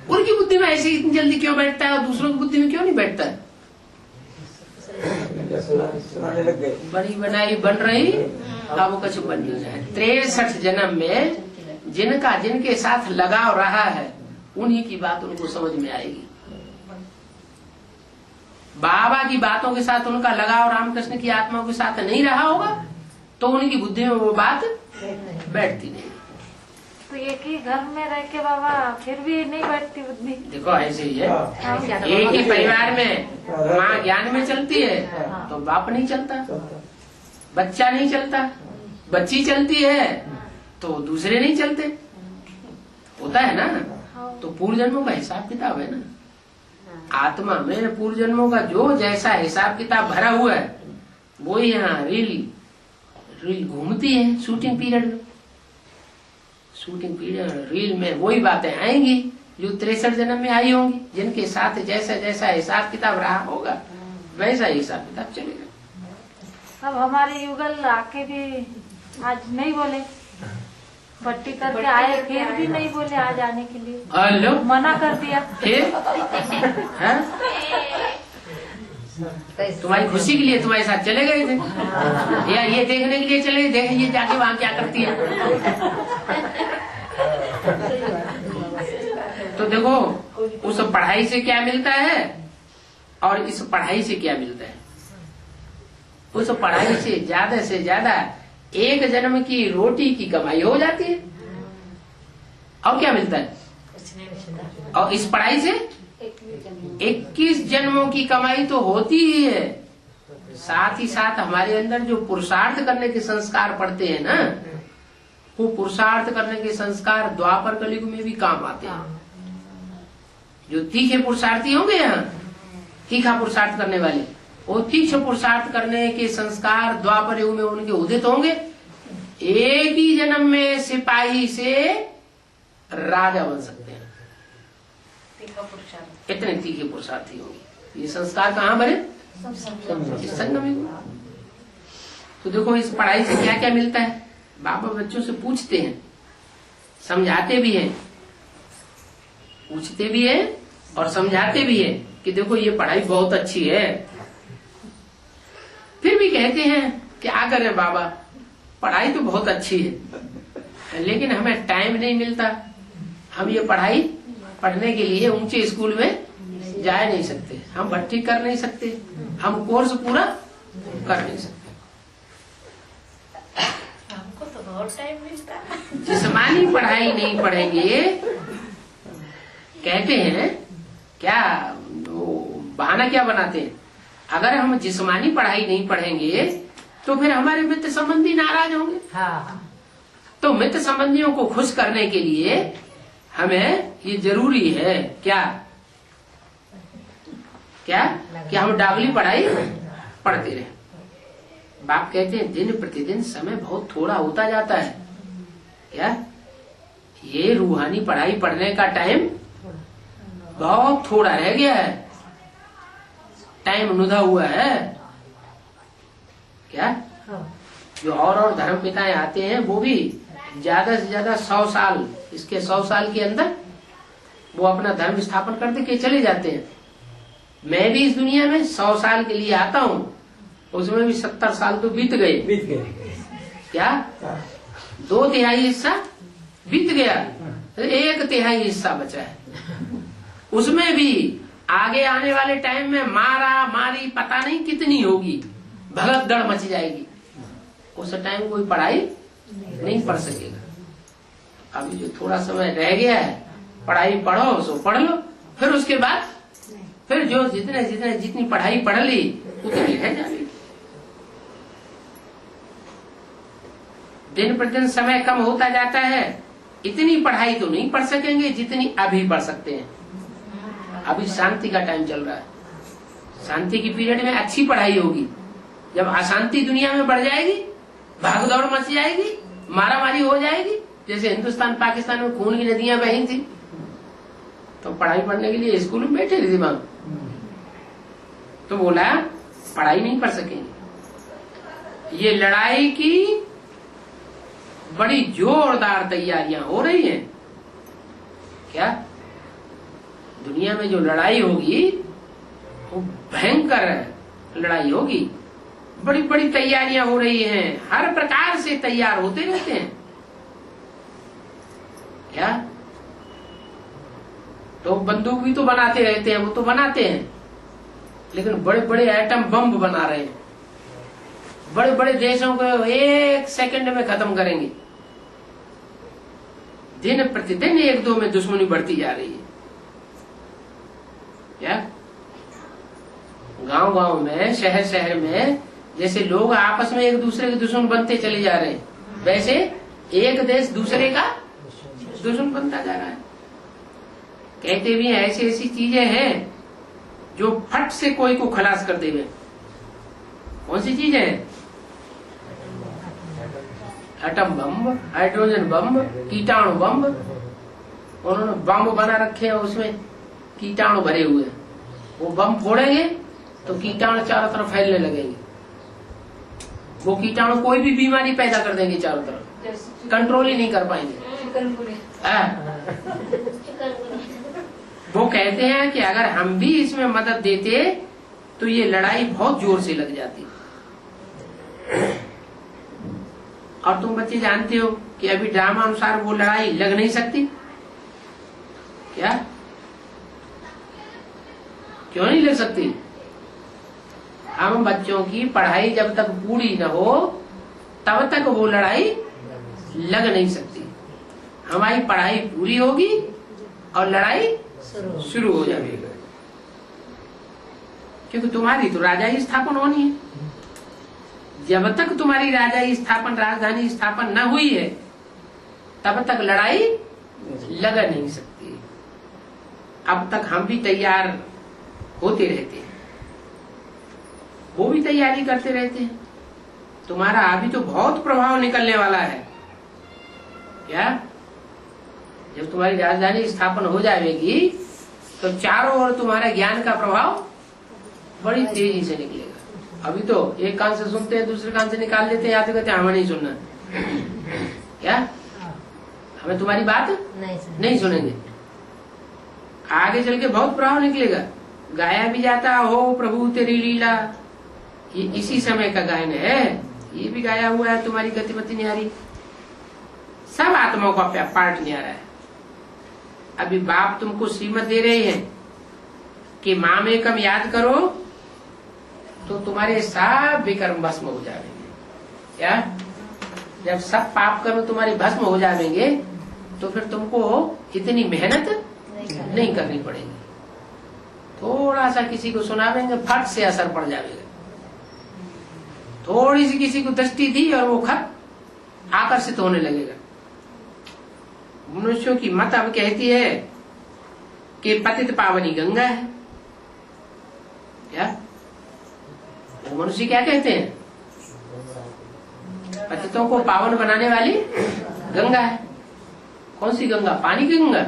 उनकी बुद्धि में ऐसे इतनी जल्दी क्यों बैठता है और दूसरों की बुद्धि में क्यों नहीं बैठता है? बड़ी बनाई बन रही अब कुछ बन नहीं जाए। 63 जन्म में जिनके साथ लगाव रहा है उन्हीं की बात उनको समझ में आएगी। बाबा की बातों के साथ उनका लगाव रामकृष्ण की आत्मा के साथ नहीं रहा होगा तो उनकी बुद्धि में वो बात बैठती नहीं। तो एक ही घर में रह के बाबा फिर भी नहीं बैठती बुद्धि। देखो ऐसे ही है, एक ही परिवार में माँ ज्ञान में चलती है तो बाप नहीं चलता, बच्चा नहीं चलता, बच्ची चलती है तो दूसरे नहीं चलते, होता है ना। तो पूर्व जन्मों का हिसाब किताब है ना, आत्मा में पूर्व जन्मों का जो जैसा हिसाब किताब भरा हुआ है वो यहाँ रील घूमती है। शूटिंग पीरियड रील में वही बातें आएंगी जो 63 जन्म में आई होंगी, जिनके साथ जैसा जैसा हिसाब किताब रहा होगा वैसा हिसाब किताब चलेगा। अब हमारे युगल आके भी आज नहीं बोले, पट्टी करके आए फिर भी नहीं बोले आज आने के लिए, हेलो मना कर दिया। तुम्हारी खुशी के लिए तुम्हारे साथ चले गए थे या ये देखने के लिए चले गए, देख ये जाके वहाँ क्या करती है। तो देखो उस पढ़ाई से क्या मिलता है और इस पढ़ाई से क्या मिलता है। उस पढ़ाई से ज्यादा एक जन्म की रोटी की कमाई हो जाती है और क्या मिलता है, और इस पढ़ाई से 21 जन्मों की कमाई तो होती ही है, साथ ही साथ हमारे अंदर जो पुरुषार्थ करने के संस्कार पड़ते हैं ना, वो पुरुषार्थ करने के संस्कार द्वापर कलयुग में भी काम आते हैं। जो तीखे पुरुषार्थी होंगे यहाँ तीखा पुरुषार्थ करने वाले, वो तीक्ष्ण पुरुषार्थ करने के संस्कार द्वापर युग में उनके उदित होंगे। एक ही जन्म में सिपाही से राजा बन सकते हैं, इतने तीखे पुरुषार्थी होंगे। ये संस्कार कहाँ बने? इस संगम युग। तो देखो इस पढ़ाई से क्या क्या मिलता है। बाबा बच्चों से पूछते हैं, समझाते भी हैं, पूछते भी हैं और समझाते भी हैं कि देखो ये पढ़ाई बहुत अच्छी है। फिर भी कहते हैं क्या करें बाबा, पढ़ाई तो बहुत अच्छी है लेकिन हमें टाइम नहीं मिलता। हम ये पढ़ाई पढ़ने के लिए ऊंचे स्कूल में जा नहीं सकते, हम भर्ती कर नहीं सकते, हम कोर्स पूरा कर नहीं सकते। हमको तो बहुत टाइम मिलता है। जिस्मानी पढ़ाई नहीं पढ़ेंगे, कहते हैं क्या बहाना क्या बनाते हैं, अगर हम जिस्मानी पढ़ाई नहीं पढ़ेंगे तो फिर हमारे मित्र संबंधी नाराज होंगे। तो मित्र संबंधियों को खुश करने के लिए हमें ये जरूरी है क्या क्या कि हम डागली पढ़ाई पढ़ते रहे। बाप कहते हैं दिन प्रतिदिन समय बहुत थोड़ा होता जाता है, क्या ये रूहानी पढ़ाई पढ़ने का टाइम बहुत थोड़ा रह गया है, टाइम नुदा हुआ है। क्या जो और धर्म पिताएं आते हैं वो भी ज्यादा से ज्यादा 100 साल, इसके 100 साल के अंदर वो अपना धर्म स्थापन करते के चले जाते हैं। मैं भी इस दुनिया में 100 साल के लिए आता हूँ, उसमें भी 70 साल तो बीत गए। क्या 2/3 हिस्सा बीत गया, 1/3 हिस्सा बचा है। उसमें भी आगे आने वाले टाइम में मारा मारी पता नहीं कितनी होगी, भगदड़ मच जाएगी। उस टाइम कोई पढ़ाई नहीं पढ़ सकेगा। अभी जो थोड़ा समय रह गया है, पढ़ाई पढ़ो सो पढ़ लो, फिर उसके बाद फिर जो जितनी पढ़ाई पढ़ ली उतनी रह जाएगी। दिन प्रतिदिन समय कम होता जाता है, इतनी पढ़ाई तो नहीं पढ़ सकेंगे जितनी अभी पढ़ सकते हैं। अभी शांति का टाइम चल रहा है, शांति की पीरियड में अच्छी पढ़ाई होगी। जब अशांति दुनिया में बढ़ जाएगी, भागदौड़ मच जाएगी, मारामारी हो जाएगी, जैसे हिंदुस्तान पाकिस्तान में खून की नदियां बही थी, तो पढ़ाई पढ़ने के लिए स्कूल में बैठे थे दिमाग, तो बोला पढ़ाई नहीं पढ़ सकेंगे। ये लड़ाई की बड़ी जोरदार तैयारियां हो रही हैं। क्या दुनिया में जो लड़ाई होगी वो भयंकर लड़ाई होगी, बड़ी बड़ी तैयारियां हो रही हैं, हर प्रकार से तैयार होते रहते हैं। क्या तो बंदूक भी तो बनाते रहते हैं, वो तो बनाते हैं, लेकिन बड़े बड़े एटम बम बना रहे हैं, बड़े बड़े देशों को 1 सेकंड में खत्म करेंगे। दिन प्रतिदिन 1-2 में दुश्मनी बढ़ती जा रही है। क्या गांव गांव में, शहर शहर में जैसे लोग आपस में एक दूसरे के दुश्मन बनते चले जा रहे हैं, वैसे एक देश दूसरे का दुश्मन बनता जा रहा है। कहते भी ऐसी ऐसी चीजें हैं जो फट से कोई को खलास कर देवे। कौन सी चीजें हैं? एटम बम, हाइड्रोजन बम, कीटाणु बम। उन्होंने बम बना रखे हैं, उसमें कीटाणु भरे हुए हैं। वो बम फोड़ेंगे तो कीटाणु चारों तरफ फैलने लगेंगे। वो कीटाणु कोई भी बीमारी पैदा कर देंगे चारों तरफ, कंट्रोल ही नहीं कर पाएंगे। वो कहते हैं कि अगर हम भी इसमें मदद देते तो ये लड़ाई बहुत जोर से लग जाती। और तुम बच्चे जानते हो कि अभी ड्रामा अनुसार वो लड़ाई लग नहीं सकती। क्या क्यों नहीं लग सकती? हम बच्चों की पढ़ाई जब तक पूरी न हो तब तक वो लड़ाई लग नहीं सकती। हमारी पढ़ाई पूरी होगी और लड़ाई शुरू हो जाएगी, क्योंकि तुम्हारी तो राजाई स्थापन होनी है। जब तक तुम्हारी राजाई स्थापन, राजधानी स्थापन न हुई है तब तक लड़ाई लग नहीं सकती। अब तक हम भी तैयार होते रहते हैं। वो भी तैयारी करते रहते हैं। तुम्हारा अभी तो बहुत प्रभाव निकलने वाला है। क्या जब तुम्हारी राजधानी स्थापन हो जाएगी तो चारों ओर तुम्हारा ज्ञान का प्रभाव बड़ी तेजी से निकलेगा। अभी तो एक कान से सुनते हैं, दूसरे कान से निकाल लेते हैं, आते कहते हैं हमें नहीं सुनना। क्या हमें तुम्हारी बात नहीं सुनेंगे। आगे चल के बहुत प्रभाव निकलेगा। गाया भी जाता हो प्रभु तेरी लीला, ये इसी समय का गायन है। ये भी गाया हुआ है, तुम्हारी गतिमति न्यारी। सब आत्माओं का पार्ट न्यारा है। अभी बाप तुमको श्रीमत दे रहे हैं कि माँ में कम याद करो तो तुम्हारे सब विकर्म भस्म हो जाएंगे। क्या जब सब पाप कर्म तुम्हारे भस्म हो जाएंगे तो फिर तुमको इतनी मेहनत नहीं करनी पड़ेगी। थोड़ा सा किसी को सुनावेंगे, फट से असर पड़ जाएगा। थोड़ी सी किसी को दृष्टि दी और वो खत आकर्षित होने लगेगा। मनुष्यों की मत अब कहती है कि पतित पावनी गंगा है। क्या वो मनुष्य क्या कहते हैं? पतितों को पावन बनाने वाली गंगा है। कौन सी गंगा? पानी की गंगा?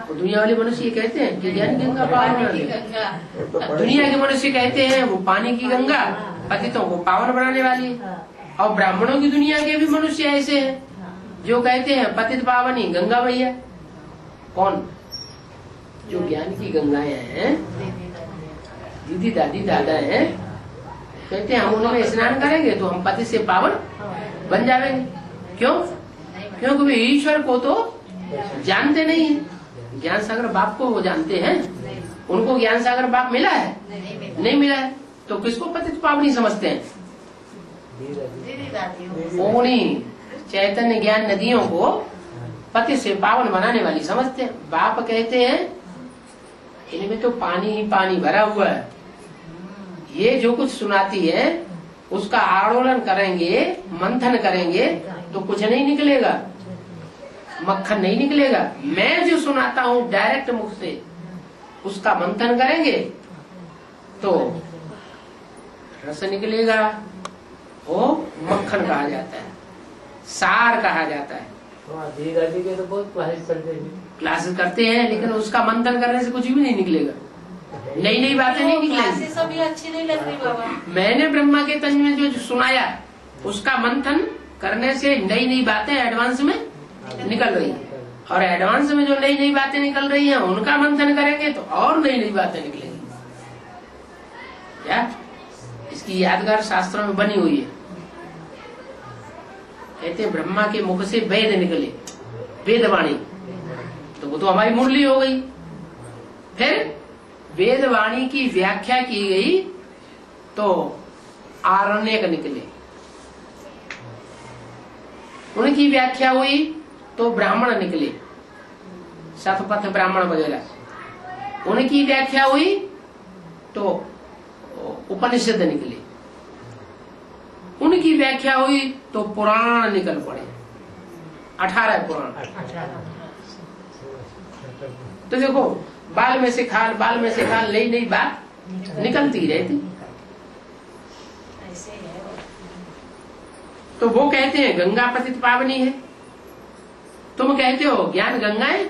तो दुनिया वाले मनुष्य ये कहते हैं कि ज्ञान की गंगा पावन बनाने वाली। दुनिया के मनुष्य कहते हैं वो पानी की गंगा पतितों को पावन बनाने वाली है। और ब्राह्मणों की दुनिया के भी मनुष्य ऐसे हैं जो कहते हैं पतित पावनी गंगा भैया। कौन? जो ज्ञान की गंगाएं हैं, दीदी दादी दादा हैं, कहते हैं हम उनमें स्नान करेंगे तो हम पति से पावन बन जाएंगे। क्यों? क्योंकि वे ईश्वर को तो जानते नहीं है। ज्ञान सागर बाप को वो जानते हैं। उनको ज्ञान सागर बाप मिला है? नहीं मिला है। तो किसको पतित पावनी समझते हैं? उन्हीं चैतन्य ज्ञान नदियों को पति से पावन बनाने वाली समझते हैं। बाप कहते हैं इनमें तो पानी ही पानी भरा हुआ है। ये जो कुछ सुनाती है उसका आड़ोलन करेंगे, मंथन करेंगे तो कुछ नहीं निकलेगा, मक्खन नहीं निकलेगा। मैं जो सुनाता हूँ डायरेक्ट मुख से, उसका मंथन करेंगे तो रस निकलेगा। वो मक्खन कहा जाता है, सार कहा जाता है। दादी के तो बहुत क्लासेस करते हैं लेकिन उसका मंथन करने से कुछ भी नहीं निकलेगा। नई नई बातें नहीं निकलेंगी। सभी अच्छी नहीं लग रही बाबा। मैंने ब्रह्मा के तंज में जो सुनाया उसका मंथन करने से नई नई बातें एडवांस में निकल रही है। और एडवांस में जो नई नई बातें निकल रही हैं उनका मंथन करेंगे तो और नई नई बातें निकलेंगी। क्या इसकी यादगार शास्त्रों में बनी हुई है। कहते हैं ब्रह्मा के मुख से वेद निकले, वेदवाणी, तो वो तो हमारी मुरली हो गई। फिर वेदवाणी की व्याख्या की गई तो आरण्यक निकले, उनकी व्याख्या हुई तो ब्राह्मण निकले, शतपथ ब्राह्मण वगैरह। उनकी व्याख्या हुई तो उपनिषद निकले, उनकी व्याख्या हुई तो पुराण निकल पड़े, 18 पुराण। तो देखो बाल में से खाल, बाल में से खाल, नई नई बात निकलती रहती। तो वो कहते हैं गंगा पतित पावनी है। तुम कहते हो ज्ञान गंगा है,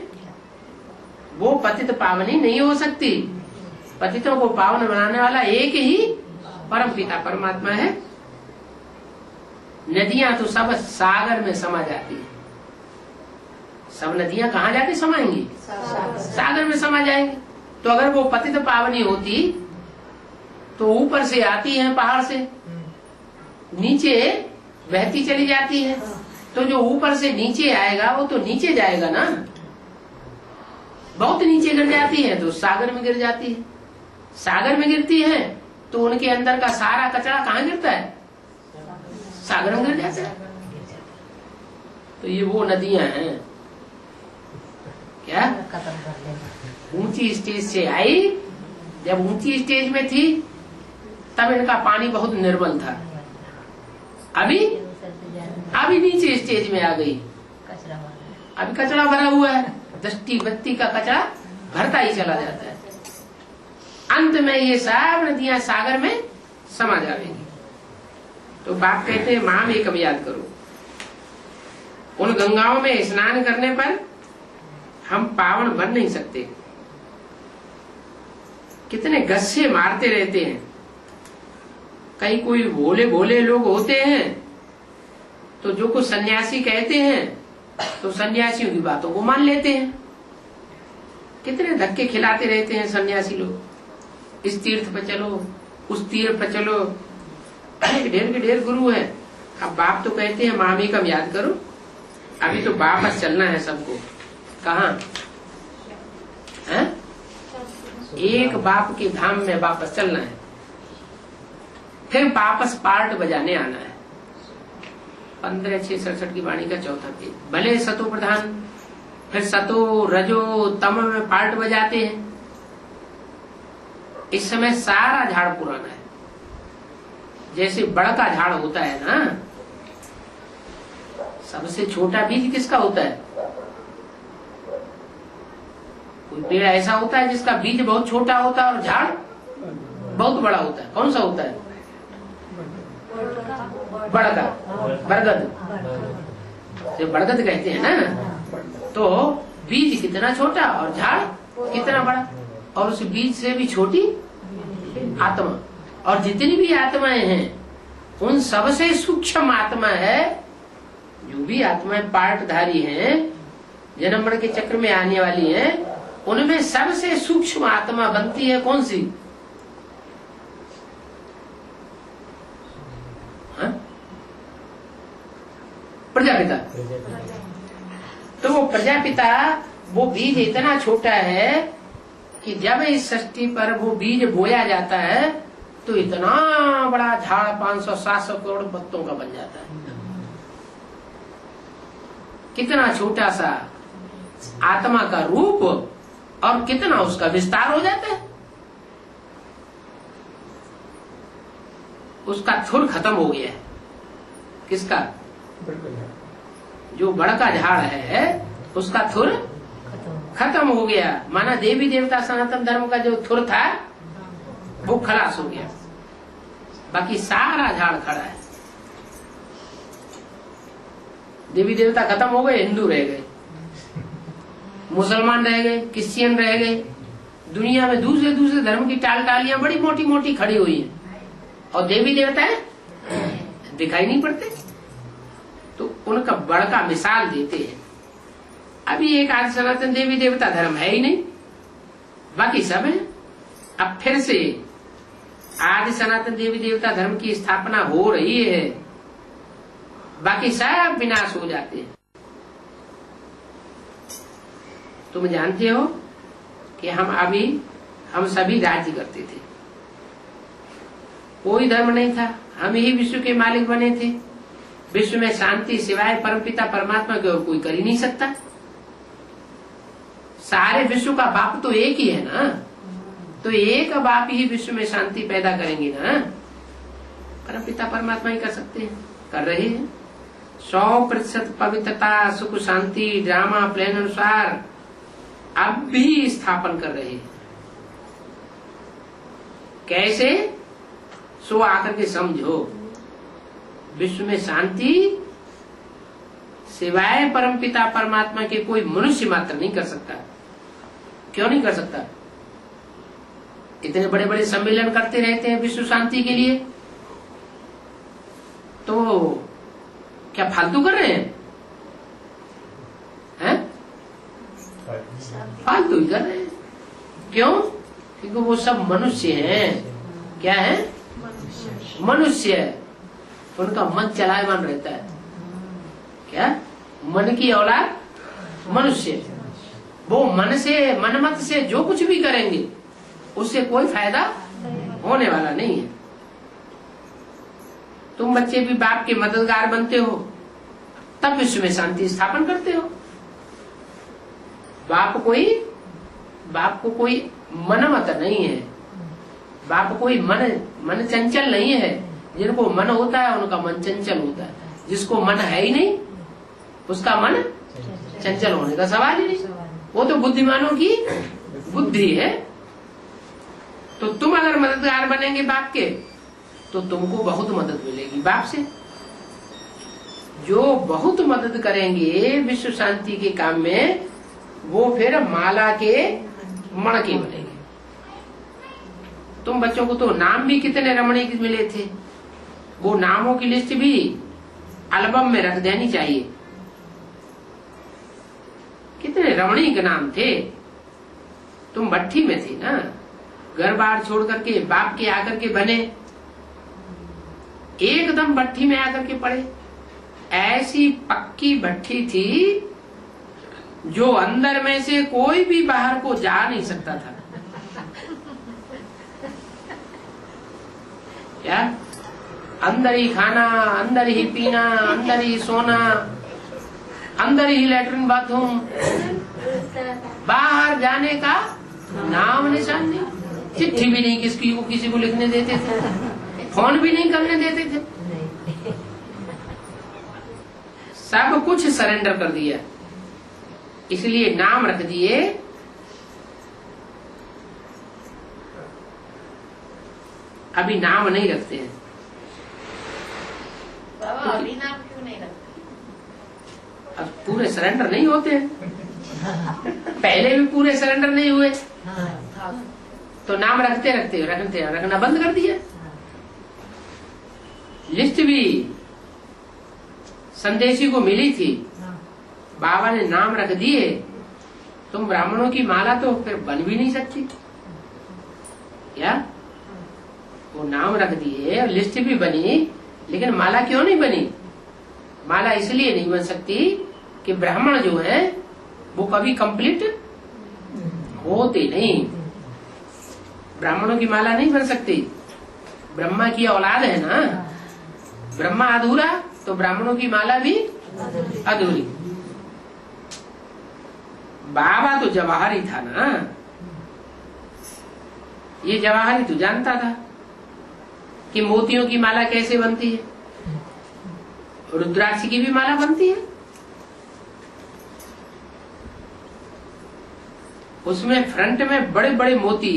वो पतित पावनी नहीं हो सकती। पतितों को पावन बनाने वाला एक ही परम पिता परमात्मा है। नदियां तो सब सागर में समा जाती है। सब नदियां कहाँ जाके समाएंगी? सागर में समा जाएंगी। तो अगर वो पतित पावनी होती तो ऊपर से आती है पहाड़ से, नीचे बहती चली जाती है। तो जो ऊपर से नीचे आएगा वो तो नीचे जाएगा ना, बहुत नीचे गिर जाती है तो सागर में गिर जाती है। सागर में गिरती है तो उनके अंदर का सारा कचरा कहाँ गिरता है? सागर में गिर जाता है। तो ये वो नदियां हैं। क्या ऊंची स्टेज से आई, जब ऊंची स्टेज में थी तब इनका पानी बहुत निर्मल था। अभी नीचे स्टेज में आ गई, अभी कचरा भरा हुआ है। दृष्टि बत्ती का कचरा भरता ही चला जाता है। अंत में ये सब नदियां सागर में समा जाएंगी। तो बाप कहते हैं माम एकम याद करो। उन गंगाओं में स्नान करने पर हम पावन बन नहीं सकते। कितने गस्से मारते रहते हैं। कई कोई भोले भोले लोग होते हैं तो जो कुछ सन्यासी कहते हैं तो सन्यासियों की बातों को मान लेते हैं। कितने धक्के खिलाते रहते हैं सन्यासी लोग। इस तीर्थ पर चलो, उस तीर्थ पर चलो, ढेर के ढेर गुरु है। अब बाप तो कहते हैं मामी कम याद करो। अभी तो वापस चलना है सबको। कहाँ है? एक बाप के धाम में वापस चलना है। फिर वापस पार्ट बजाने आना है। 15/6/67 की वाणी का चौथा पेज। भले सतो प्रधान, फिर सतो रजो तम में पार्ट बजाते हैं। इस समय सारा झाड़ पुराना है। जैसे बड़का झाड़ होता है ना, सबसे छोटा बीज किसका होता है? कोई पेड़ ऐसा होता है जिसका बीज बहुत छोटा होता है और झाड़ बहुत बड़ा होता है। कौन सा होता है? बड़का, बरगद, जो बरगद कहते हैं ना। तो बीज कितना छोटा और झाड़ कितना बड़ा, और उस बीज से भी छोटी आत्मा। और जितनी भी आत्माएं हैं उन सबसे सूक्ष्म आत्मा है, जो भी आत्माएं पार्टधारी हैं, जन्म मरण के चक्र में आने वाली हैं, उनमें सबसे सूक्ष्म आत्मा बनती है कौन सी? प्रजापिता। तो वो प्रजापिता, वो बीज इतना छोटा है कि जब इस सृष्टि पर वो बीज बोया जाता है तो इतना बड़ा झाड़ 500-700 करोड़ पत्तों का बन जाता है। कितना छोटा सा आत्मा का रूप और कितना उसका विस्तार हो जाता है। उसका थुर खत्म हो गया है। किसका? जो बड़का झाड़ है उसका थुर खत्म हो गया। माना देवी देवता सनातन धर्म का जो थुर था वो खलास हो गया। बाकी सारा झाड़ खड़ा है। देवी देवता खत्म हो गए, हिंदू रह गए, मुसलमान रह गए, क्रिश्चियन रह गए। दुनिया में दूसरे दूसरे धर्म की टाल टालियां बड़ी मोटी मोटी खड़ी हुई हैं, और देवी देवता दिखाई नहीं पड़ते। तो उनका बड़का मिसाल देते हैं। अभी एक आदि सनातन देवी देवता धर्म है ही नहीं, बाकी सब है। अब फिर से आदि सनातन देवी देवता धर्म की स्थापना हो रही है, बाकी सब विनाश हो जाते हैं। तुम जानते हो कि हम सभी राज्य करते थे, कोई धर्म नहीं था, हम ही विश्व के मालिक बने थे। विश्व में शांति सिवाय परमपिता परमात्मा के और कोई कर ही नहीं सकता। सारे विश्व का बाप तो एक ही है ना, तो एक बाप ही विश्व में शांति पैदा करेंगे ना। परमपिता परमात्मा ही कर सकते हैं, कर रहे हैं। 100% पवित्रता सुख शांति ड्रामा प्लान अनुसार अब भी स्थापन कर रहे हैं। कैसे? सो आकर के समझो। विश्व में शांति सिवाय परमपिता परमात्मा के कोई मनुष्य मात्र नहीं कर सकता। क्यों नहीं कर सकता? इतने बड़े बड़े सम्मेलन करते रहते हैं विश्व शांति के लिए, तो क्या फालतू कर रहे हैं? फालतू ही कर रहे हैं। क्यों? क्योंकि वो सब मनुष्य हैं। क्या है? मनुष्य है। उनका मन चलायमान रहता है। क्या? मन की औलाद मनुष्य। वो मनमत से जो कुछ भी करेंगे उससे कोई फायदा होने वाला नहीं है। तुम बच्चे भी बाप के मददगार बनते हो, तब विश्व में शांति स्थापन करते हो। बाप को कोई मनमत नहीं है। बाप कोई मन चंचल नहीं है। जिनको मन होता है उनका मन चंचल होता है। जिसको मन है ही नहीं उसका मन चंचल होने का सवाल ही नहीं। वो तो बुद्धिमानों की बुद्धि है। तो तुम अगर मददगार बनेंगे बाप के तो तुमको बहुत मदद मिलेगी बाप से। जो बहुत मदद करेंगे विश्व शांति के काम में, वो फिर माला के मणके बनेंगे। तुम बच्चों को तो नाम भी कितने रमणीक मिले थे, वो नामों की लिस्ट भी एल्बम में रख देनी चाहिए। कितने रमणीक नाम थे। तुम भट्ठी में थे ना, घर बार छोड़ करके बाप के आकर के बने, एकदम भट्ठी में आकर के पड़े। ऐसी पक्की भट्ठी थी जो अंदर में से कोई भी बाहर को जा नहीं सकता था। क्या? अंदर ही खाना, अंदर ही पीना, अंदर ही सोना, अंदर ही लेटरिन बाथरूम, बाहर जाने का नाम निशान नहीं। चिट्ठी भी नहीं किसी को लिखने देते थे, फोन भी नहीं करने देते थे। सब कुछ सरेंडर कर दिया, इसलिए नाम रख दिए। अभी नाम नहीं रखते हैं। बाबा अभी नाम क्यों नहीं रखते? अब पूरे सरेंडर नहीं होते हैं। पहले भी पूरे सरेंडर नहीं हुए तो नाम रखना बंद कर दिया। लिस्ट भी संदेशी को मिली थी, बाबा ने नाम रख दिए। तुम ब्राह्मणों की माला तो फिर बन भी नहीं सकती। क्या? वो नाम रख दिए और लिस्ट भी बनी, लेकिन माला क्यों नहीं बनी? माला इसलिए नहीं बन सकती कि ब्राह्मण जो है वो कभी कंप्लीट होते नहीं। ब्राह्मणों की माला नहीं बन सकती। ब्रह्मा की औलाद है ना, ब्रह्मा अधूरा तो ब्राह्मणों की माला भी अधूरी। बाबा तो जवाहरी था ना, ये जवाहरी तो जानता था कि मोतियों की माला कैसे बनती है, रुद्राक्ष की भी माला बनती है। उसमें फ्रंट में बड़े बड़े मोती,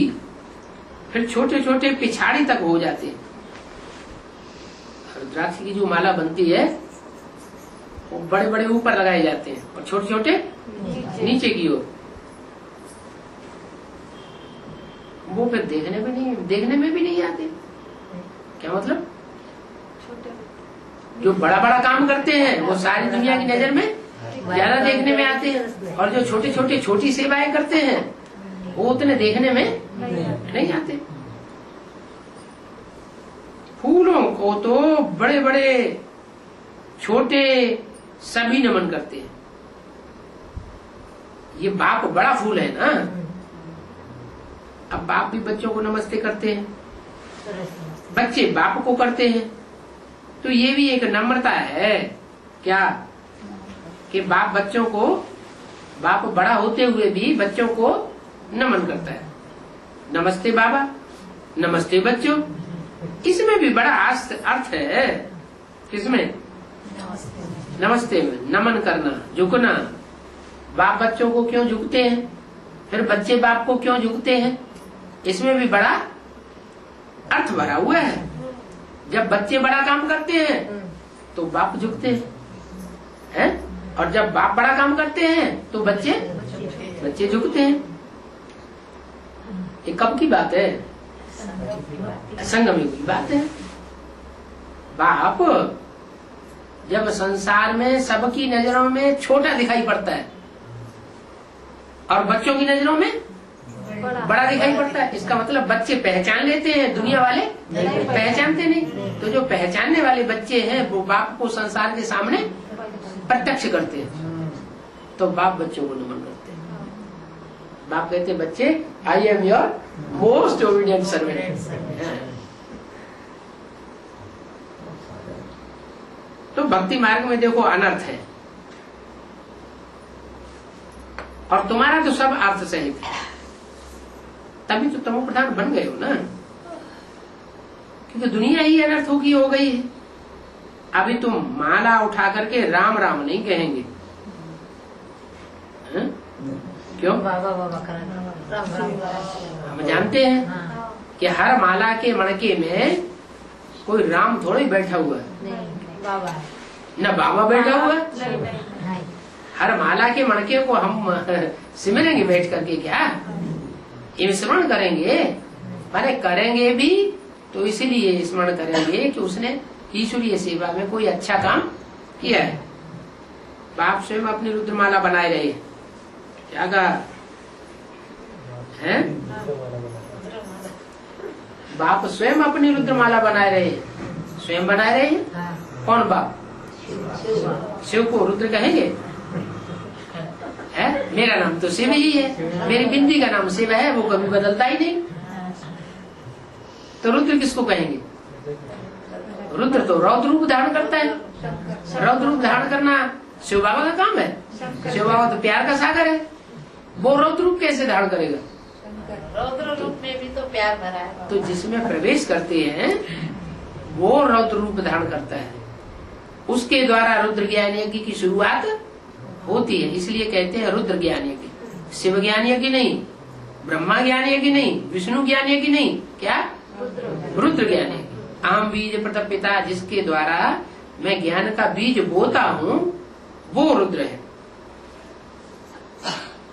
फिर छोटे छोटे पिछाड़ी तक हो जाते हैं। रुद्राक्ष की जो माला बनती है वो बड़े बड़े ऊपर लगाए जाते हैं और छोटे छोटे नीचे की ओर। वो फिर देखने में भी नहीं आते। क्या मतलब? जो बड़ा बड़ा काम करते हैं वो सारी दुनिया की नजर में ज्यादा देखने में आते हैं, और जो छोटे छोटे छोटी सेवाएं करते हैं वो उतने देखने में नहीं आते। फूलों को तो बड़े बड़े छोटे सभी नमन करते हैं। ये बाप बड़ा फूल है ना। अब बाप भी बच्चों को नमस्ते करते हैं, बच्चे बाप को करते हैं, तो ये भी एक नम्रता है। क्या? कि बाप बच्चों को, बाप बड़ा होते हुए भी बच्चों को नमन करता है। नमस्ते बाबा, नमस्ते बच्चों। इसमें भी बड़ा अर्थ है। किसमें? नमस्ते में नमन करना, झुकना। बाप बच्चों को क्यों झुकते हैं, फिर बच्चे बाप को क्यों झुकते हैं, इसमें भी बड़ा अर्थ भरा हुआ है। जब बच्चे बड़ा काम करते हैं तो बाप झुकते हैं, और जब बाप बड़ा काम करते हैं तो बच्चे झुकते हैं। ये कब की बात है? संगम युग की बात है। बाप जब संसार में सबकी नजरों में छोटा दिखाई पड़ता है और बच्चों की नजरों में बड़ा दिखाई पड़ता है, इसका मतलब बच्चे पहचान लेते हैं, दुनिया वाले पहचानते नहीं। तो जो पहचानने वाले बच्चे हैं वो बाप को संसार के सामने प्रत्यक्ष करते हैं, तो बाप बच्चों को नमन करते हैं। बाप कहते हैं, बच्चे I am your most obedient servant. तो भक्ति मार्ग में देखो अनर्थ है, और तुम्हारा तो सब अर्थ सहित है, तभी तो तमो प्रधान बन गए हो ना। क्योंकि दुनिया ही अनर्थों की हो गई है। अभी तुम माला उठा करके राम राम नहीं कहेंगे, क्यों? बाबा बाबा हम जानते हैं कि हर माला के मणके में कोई राम थोड़ा ही बैठा हुआ है, बाबा न बाबा बैठा हुआ है। नहीं। हर माला के मणके को हम सिमरेंगे बैठ करके क्या? ये स्मरण करेंगे, माने करेंगे भी तो इसीलिए स्मरण करेंगे कि उसने ईश्वरीय सेवा में कोई अच्छा काम किया है। बाप स्वयं अपनी रुद्रमाला बनाए रहे, क्या कहा है? बाप स्वयं अपनी रुद्रमाला बनाए रहे, स्वयं बनाए रहे। कौन बाप? शिव को रुद्र कहेंगे? है? मेरा नाम तो शिव ही है, मेरी बिंदी का नाम शिव है, वो कभी बदलता ही नहीं। तो रुद्र किसको कहेंगे? रुद्र तो रौद्र रूप धारण करता है। रौद्र रूप धारण करना शिव बाबा का काम है। शिव बाबा तो प्यार का सागर है, वो रौद्र रूप कैसे धारण करेगा? रौद्र रूप में भी तो प्यार भरा है। तो जिसमें प्रवेश करते हैं वो रौद्र रूप धारण करता है, उसके द्वारा रुद्र ज्ञान यज्ञ की शुरुआत होती है। इसलिए कहते हैं रुद्र ज्ञान यज्ञ, शिव ज्ञान यज्ञ नहीं, ब्रह्मा ज्ञान यज्ञ नहीं, विष्णु ज्ञान यज्ञ नहीं, क्या? रुद्र ज्ञान यज्ञ। आम बीज प्रतपिता, जिसके द्वारा मैं ज्ञान का बीज बोता हूँ, वो रुद्र है।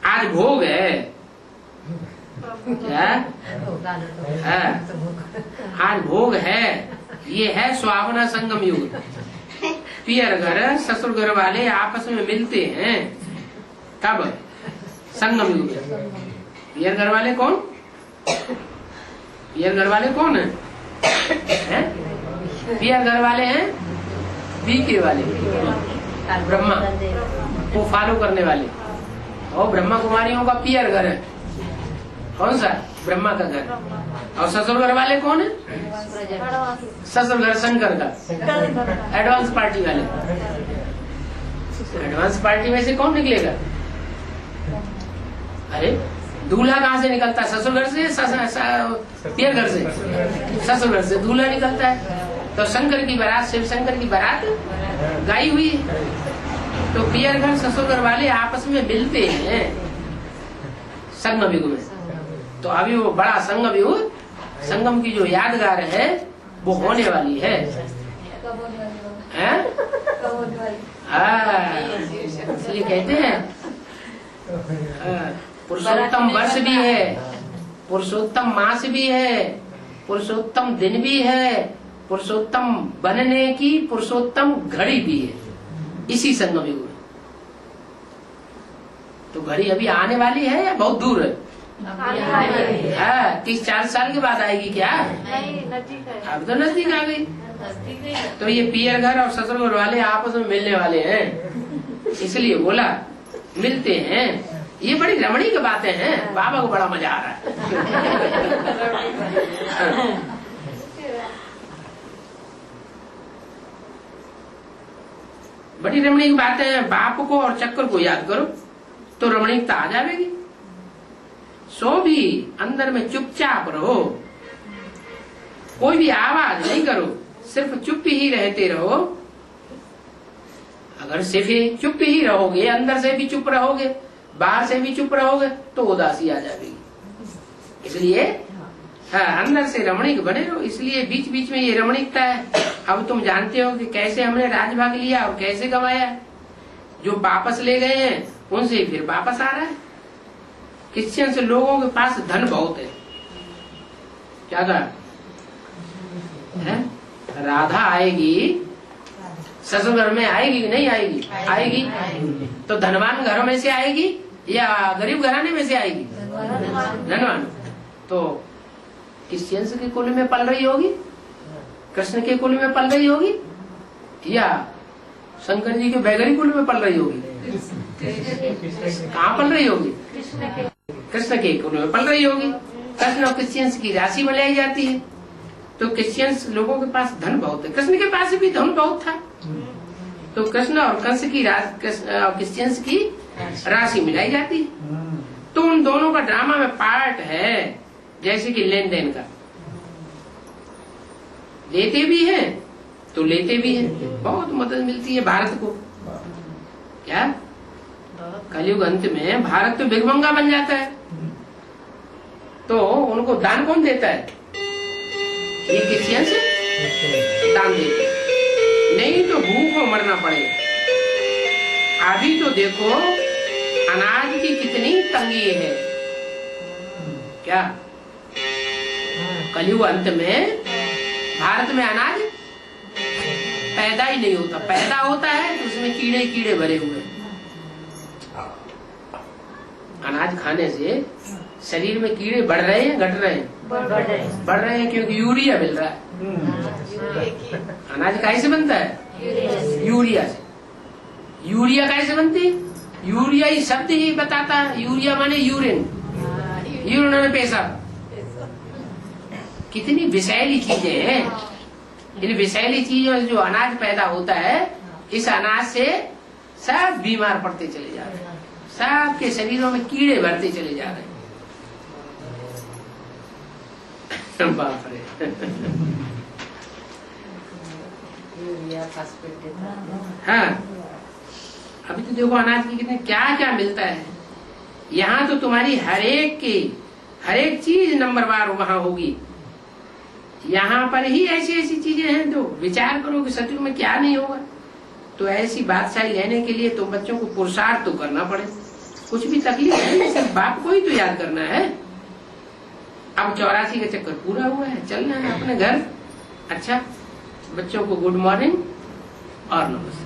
आज भोग है क्या? आज भोग है, ये है सुहावना संगम युग। पियर घर ससुर घर वाले आपस में मिलते हैं, कब? संगम युग। पियर घर वाले कौन? पियर घर वाले कौन है? पियर घर वाले हैं बीके वाले, ब्रह्मा को फॉलो करने वाले। और ब्रह्मा कुमारियों का पियर घर है, कौन सा? ब्रह्मा का घर। और ससुर घर वाले कौन है? ससुर घर शंकर का, एडवांस पार्टी वाले। एडवांस पार्टी में से कौन निकलेगा? अरे दूल्हा कहाँ से निकलता है? ससुर घर से, पियर घर से। ससुर घर से दूल्हा निकलता है। तो शंकर की बारात, शिव शंकर की बारात गाई हुई है। तो पियर घर ससुर घर वाले आपस में मिलते हैं संगम युग में। तो अभी वो बड़ा संगम युग, संगम की जो यादगार है वो होने वाली है। इसलिए कहते हैं पुरुषोत्तम वर्ष भी है, पुरुषोत्तम मास भी है, पुरुषोत्तम दिन भी है, पुरुषोत्तम बनने की पुरुषोत्तम घड़ी भी है इसी संगम युग में। तो घड़ी अभी आने वाली है या बहुत दूर है? 30-40 साल के बाद आएगी क्या? नहीं, नजदीक है। अब तो नजदीक आ गई। तो ये पियर घर और ससुर घर वाले आपस में मिलने वाले हैं, इसलिए बोला मिलते हैं। ये बड़ी रमणीक बातें हैं, बाबा को बड़ा मजा आ रहा है। बड़ी रमणीक बातें हैं। बाप को और चक्कर को याद करो तो रमणीकता आ जाएगी। सो भी अंदर में चुपचाप रहो, कोई भी आवाज नहीं करो, सिर्फ चुप ही रहते रहो। अगर सिर्फ चुप ही रहोगे, अंदर से भी चुप रहोगे, बाहर से भी चुप रहोगे, तो उदासी आ जाएगी। इसलिए अंदर से रमणीक बने रहो। इसलिए बीच बीच में ये रमणीकता है। अब तुम जानते हो कि कैसे हमने राजभाग लिया और कैसे कमाया। जो वापस ले गए हैं उनसे फिर वापस आ रहा है। क्रिश्चियंस लोगों के पास धन बहुत है, ज्यादा है। राधा आएगी ससुर घर में, आएगी कि नहीं आएगी? आएगी। तो धनवान घरों में से आएगी या गरीब घराने में से आएगी? धनवान। तो क्रिश्चियंस के कुल में पल रही होगी, कृष्ण के कुल में पल रही होगी, या शंकर जी के बैगरी कुल में पल रही होगी? कहाँ पल रही होगी? कृष्ण के कुल में पल रही होगी। कृष्ण और क्रिश्चियंस की राशि बनाई जाती है। तो क्रिश्चियंस लोगों के पास धन बहुत है, कृष्ण के पास भी धन बहुत था। तो कृष्ण और कंस की क्रिश्चियंस की राशि मिलाई जाती है। तो उन दोनों का ड्रामा में पार्ट है, जैसे कि लेन देन का। देते भी हैं तो लेते भी हैं। बहुत मदद मिलती है भारत को। क्या कलयुग अंत में भारत तो भिखमंगा बन जाता है, तो उनको दान कौन देता है? ये क्रिश्चियन से दान देते, नहीं तो भूखों मरना पड़ेगा। अभी तो देखो अनाज की कितनी तंगी है, क्या कलयुग अंत में भारत में अनाज पैदा ही नहीं होता, पैदा होता है तो उसमें कीड़े कीड़े भरे हुए। अनाज खाने से शरीर में कीड़े बढ़ रहे हैं घट रहे हैं? बढ़ रहे हैं, क्योंकि यूरिया मिल रहा है। अनाज काहे से बनता है? यूरिया से। यूरिया काहे से बनती? यूरिया ही शब्द ही बताता है, यूरिया माने यूरिन, यूरिन में पेशाब। कितनी विषैली चीजें हैं। इन विषैली चीजों से जो अनाज पैदा होता है, इस अनाज से सब बीमार पड़ते चले जा रहे हैं, सबके शरीरों में कीड़े भरते चले जा रहे हैं। बाप रे। हाँ, अभी तो देखो अनाज की कितने क्या क्या मिलता है। यहाँ तो तुम्हारी हर एक चीज नंबरवार वहाँ होगी। यहाँ पर ही ऐसी ऐसी चीजें हैं, तो विचार करो कि सतयुग में क्या नहीं होगा। तो ऐसी बादशाही लेने के लिए तुम बच्चों को पुरुषार्थ तो करना पड़े। कुछ भी तकलीफ है, सिर्फ बाप को ही तो याद करना है। अब 84 का चक्कर पूरा हुआ है, चलना है अपने घर। अच्छा, बच्चों को गुड मॉर्निंग और नमस्ते।